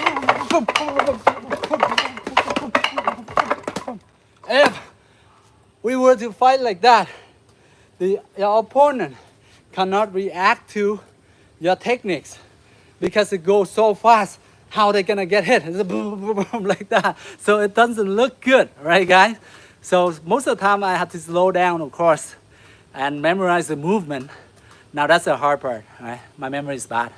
if we were to fight like that, your opponent cannot react to your techniques because it goes so fast. How are they gonna get hit? It's a boom, boom, boom, like that. So it doesn't look good, right, guys? So most of the time I have to slow down, of course, and memorize the movement. Now that's the hard part, right? My memory is bad.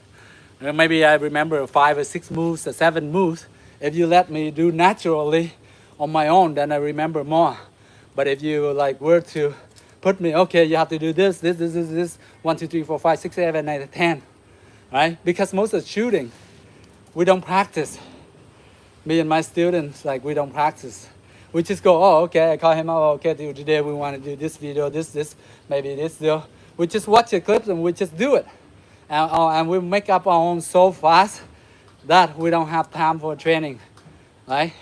Maybe I remember 5 or 6 moves or 7 moves. If you let me do naturally on my own, then I remember more. But if you like were to put me, okay, you have to do this, 1, 2, 3, 4, 5, 6, 7, 8, 10, right? Because most of the shooting, we don't practice. Me and my students, like we don't practice. We just go, oh, okay, I call him out, okay, today we want to do this video, this, maybe this deal. We just watch the clips and we just do it. And we make up our own so fast that we don't have time for training, right?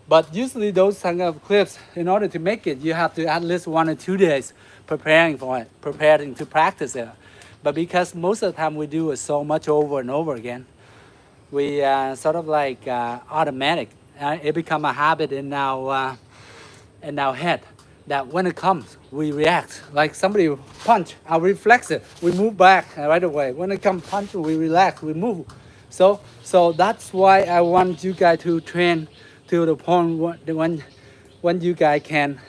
But usually those kind of clips, in order to make it, you have to at least 1 or 2 days preparing for it, preparing to practice it. But because most of the time we do it so much over and over again, we sort of like automatic. It become a habit in our head that when it comes, we react. Like somebody punch, our reflex it, we move back right away. When it comes punch, we relax, we move. So that's why I want you guys to train to the point when you guys can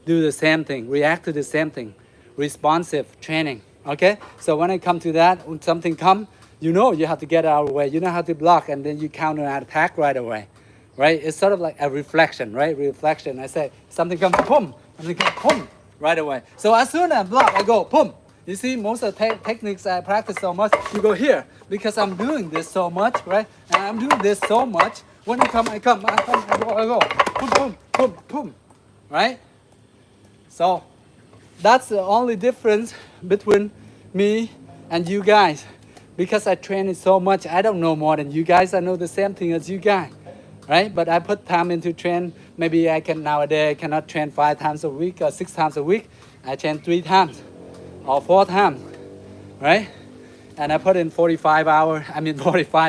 do the same thing, react to the same thing, responsive training. Okay? So when it comes to that, when something comes, you know you have to get out of the way. You know how to block, and then you counter attack right away, right? It's sort of like a reflection, right? Reflection. I say something comes, boom, something comes, boom, right away. So as soon as I block, I go, boom. You see, most of the techniques I practice so much, you go here because I'm doing this so much, right? And I'm doing this so much. When you come, I go, boom, boom, boom, boom, right? So that's the only difference between me and you guys. Because I train it so much, I don't know more than you guys. I know the same thing as you guys, right? But I put time into train. Maybe I can nowadays I cannot train 5 times a week or 6 times a week. I train 3 times or 4 times, right? And I put in 45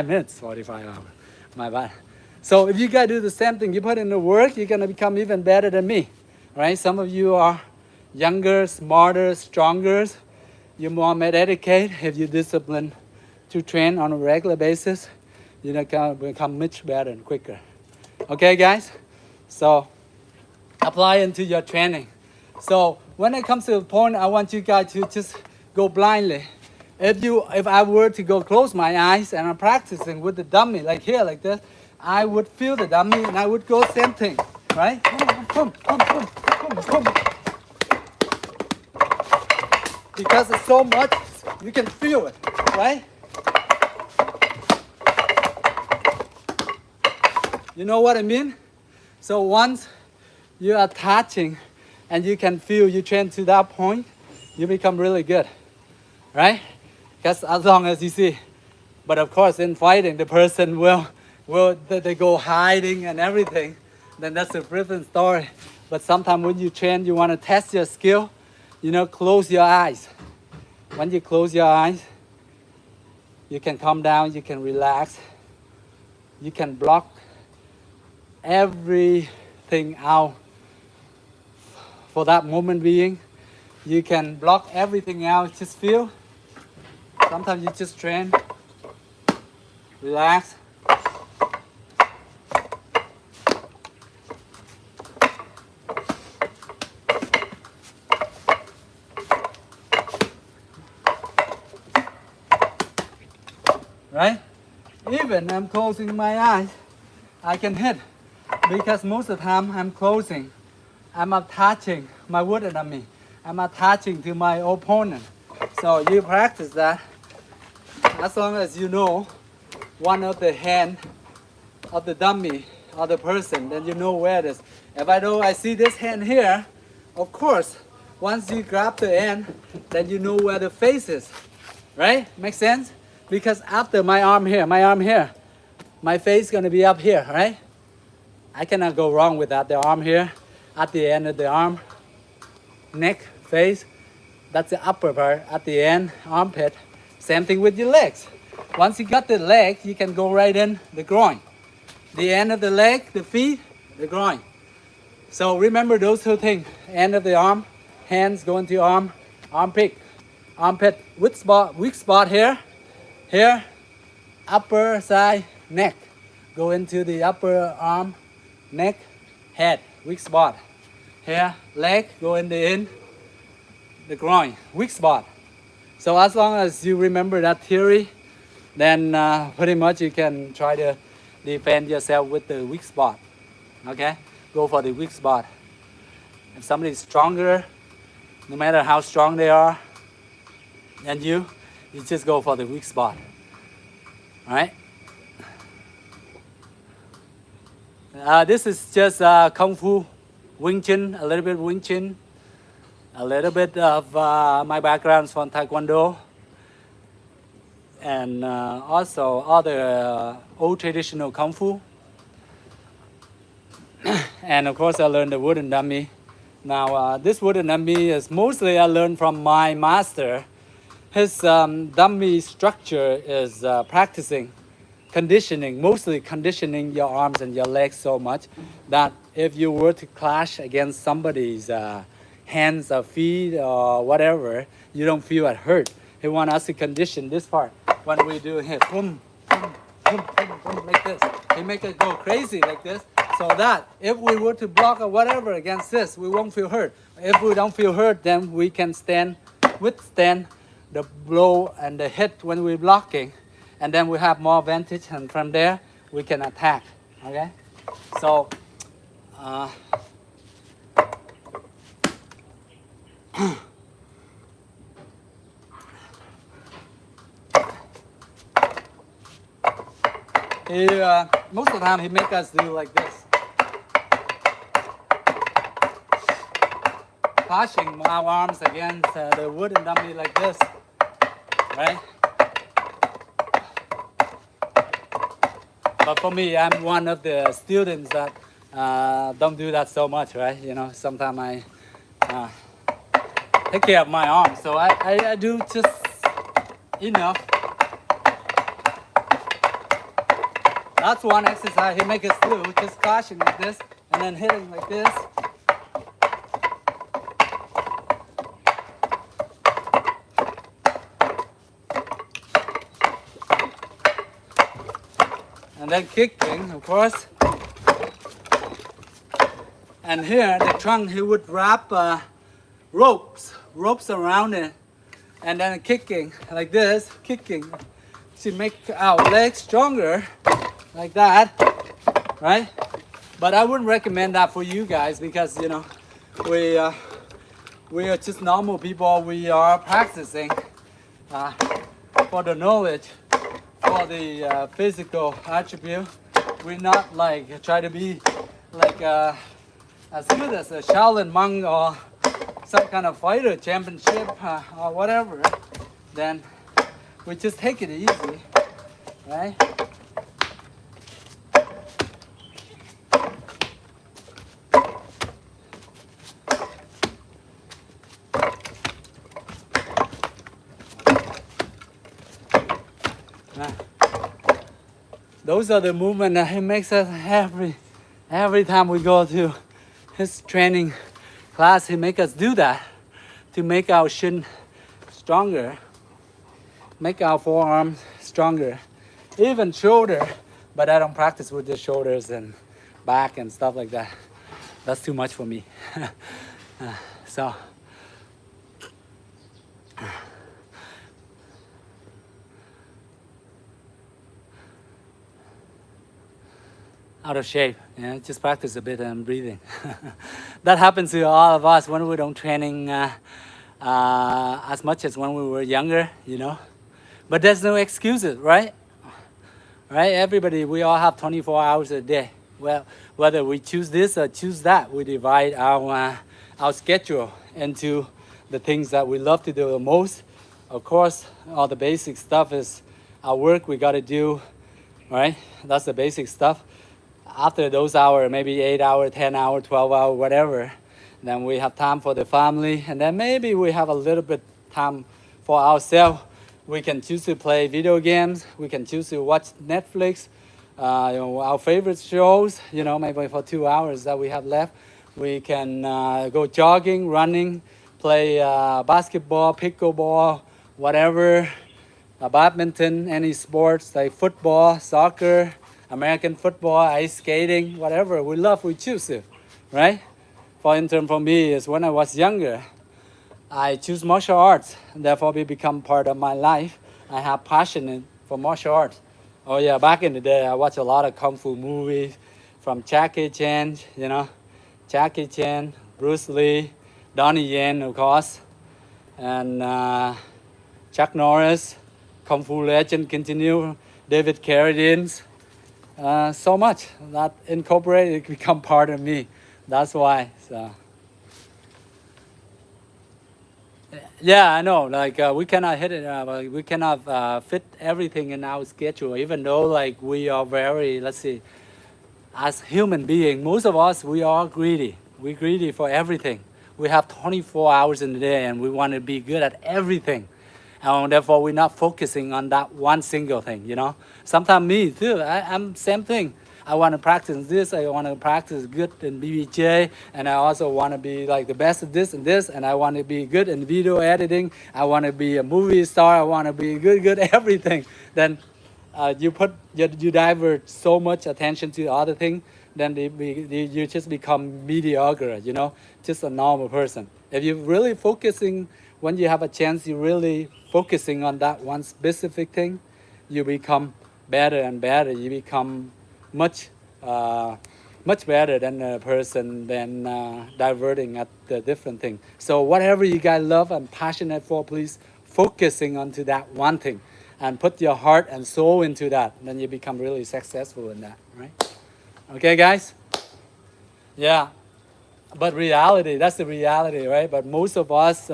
minutes, 45 hours, my bad. So if you guys do the same thing, you put in the work, you're gonna become even better than me, right? Some of you are younger, smarter, stronger. You're more dedicated if you discipline to train on a regular basis, you know, can become much better and quicker. Okay, guys? So apply into your training. So when it comes to the point, I want you guys to just go blindly. If I were to go close my eyes and I'm practicing with the dummy, like here, like this, I would feel the dummy and I would go same thing, right? Boom, boom, boom, boom, boom. Because it's so much, you can feel it, right? You know what I mean? So once you are touching and you can feel you train to that point, you become really good, right? Because as long as you see, but of course in fighting the person will they go hiding and everything, then that's a different story. But sometimes when you train, you want to test your skill, you know, close your eyes. When you close your eyes, you can calm down, you can relax, you can block everything out for that moment being. You can block everything out, just feel. Sometimes you just train, relax. Right? Even I'm closing my eyes, I can hit, because most of the time I'm closing, I'm attaching my wood enemy, I'm attaching to my opponent. So you practice that. As long as you know one of the hand of the dummy or the person, then you know where it is. If I know I see this hand here, of course, once you grab the end, then you know where the face is, right? Make sense? Because after my arm here, my face gonna be up here, right? I cannot go wrong with that. The arm here, at the end of the arm, neck, face, that's the upper part. At the end, armpit. Same thing with your legs. Once you got the leg, you can go right in the groin. The end of the leg, the feet, the groin. So remember those two things. End of the arm, hands go into arm, armpit, weak spot here, upper side, neck. Go into the upper arm, neck, head, weak spot. Here, leg, go in the groin, weak spot. So as long as you remember that theory, then pretty much you can try to defend yourself with the weak spot. Okay? Go for the weak spot. If somebody is stronger, no matter how strong they are, than you just go for the weak spot. Alright? This is just Kung Fu, Wing Chun, a little bit Wing Chun, a little bit of my background is from Taekwondo, and also other old traditional Kung Fu. And of course I learned the wooden dummy. Now this wooden dummy is mostly I learned from my master. His dummy structure is practicing, conditioning, mostly conditioning your arms and your legs so much that if you were to clash against somebody's hands or feet or whatever, you don't feel it hurt. He wants us to condition this part. When we do here, boom, boom, boom, boom, boom, like this. He make it go crazy like this, so that if we were to block or whatever against this, we won't feel hurt. If we don't feel hurt, then we can withstand the blow and the hit when we're blocking, and then we have more advantage, and from there we can attack. Okay, so most of the time he make us do like this, clashing our arms against the wooden dummy like this, right? But for me, I'm one of the students that don't do that so much, right? You know, sometimes I take care of my arms, so I do just enough. That's one exercise he makes us do, just clashing like this and then hitting like this. And then kicking, of course. And here, the trunk, he would wrap ropes around it. And then kicking like this, kicking to make our legs stronger, like that, right? But I wouldn't recommend that for you guys, because, you know, we are just normal people. We are practicing for the knowledge, for the physical attribute. We're not like try to be like as good as a Shaolin monk or some kind of fighter championship or whatever, then we just take it easy, right? Those are the movements that he makes us every time we go to his training class. He makes us do that to make our shin stronger, make our forearms stronger, even shoulder. But I don't practice with the shoulders and back and stuff like that. That's too much for me. So. Out of shape, just practice a bit and breathing. That happens to all of us when we don't training as much as when we were younger, But there's no excuses, right? Right? Everybody, we all have 24 hours a day. Well, whether we choose this or choose that, we divide our schedule into the things that we love to do the most. Of course, all the basic stuff is our work we got to do, right? That's the basic stuff. After those hours, maybe 8 hours, 10 hours, 12 hours, whatever, then we have time for the family, and then maybe we have a little bit time for ourselves. We can choose to play video games. We can choose to watch Netflix, our favorite shows, maybe for 2 hours that we have left. We can go jogging, running, play basketball, pickleball, whatever, badminton, any sports like football, soccer, American football, ice skating, whatever we love, we choose to, right? For me, is when I was younger, I choose martial arts, and therefore it become part of my life. I have passion for martial arts. Oh yeah, back in the day, I watched a lot of kung fu movies from Jackie Chan, Jackie Chan, Bruce Lee, Donnie Yen, of course, and Chuck Norris, Kung Fu legend continue, David Carradine. So much that incorporated become part of me. That's why. So yeah, I know. Like we cannot hit it. We cannot fit everything in our schedule. Even though like we are very, let's see, as human being, most of us we are greedy. We're greedy for everything. We have 24 hours in the day, and we want to be good at everything. And therefore, we're not focusing on that one single thing, Sometimes me too, I'm same thing. I want to practice this, I want to practice good in BBJ, and I also want to be like the best at this and this, and I want to be good in video editing, I want to be a movie star, I want to be good at everything. Then you divert so much attention to other things, then you just become mediocre, just a normal person. If you're really focusing, when you have a chance, you really focusing on that one specific thing, you become better and better. You become much better than a person than diverting at the different thing. So whatever you guys love and passionate for, please focusing onto that one thing and put your heart and soul into that. Then you become really successful in that, right? Okay, guys? Yeah. But reality, that's the reality, right? But most of us,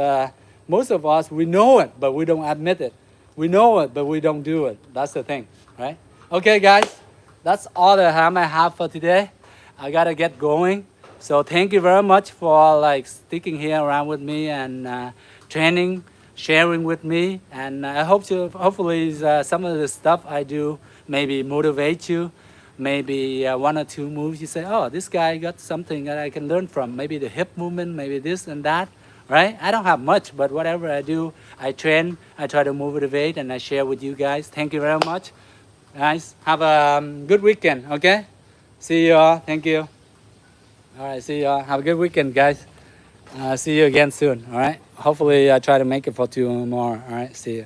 we know it, but we don't admit it. We know it, but we don't do it. That's the thing, right? Okay, guys, that's all the time I have for today. I gotta get going. So thank you very much for like sticking here around with me and training, sharing with me. And I hopefully some of the stuff I do maybe motivate you. Maybe one or two moves you say, oh, this guy got something that I can learn from. Maybe the hip movement, maybe this and that, right? I don't have much, but whatever I do, I train, I try to motivate, and I share with you guys. Thank you very much. Guys, have a good weekend, okay? See you all. Thank you. All right, see you all. Have a good weekend, guys. See you again soon, all right? Hopefully I try to make it for 2 more. All right, see you.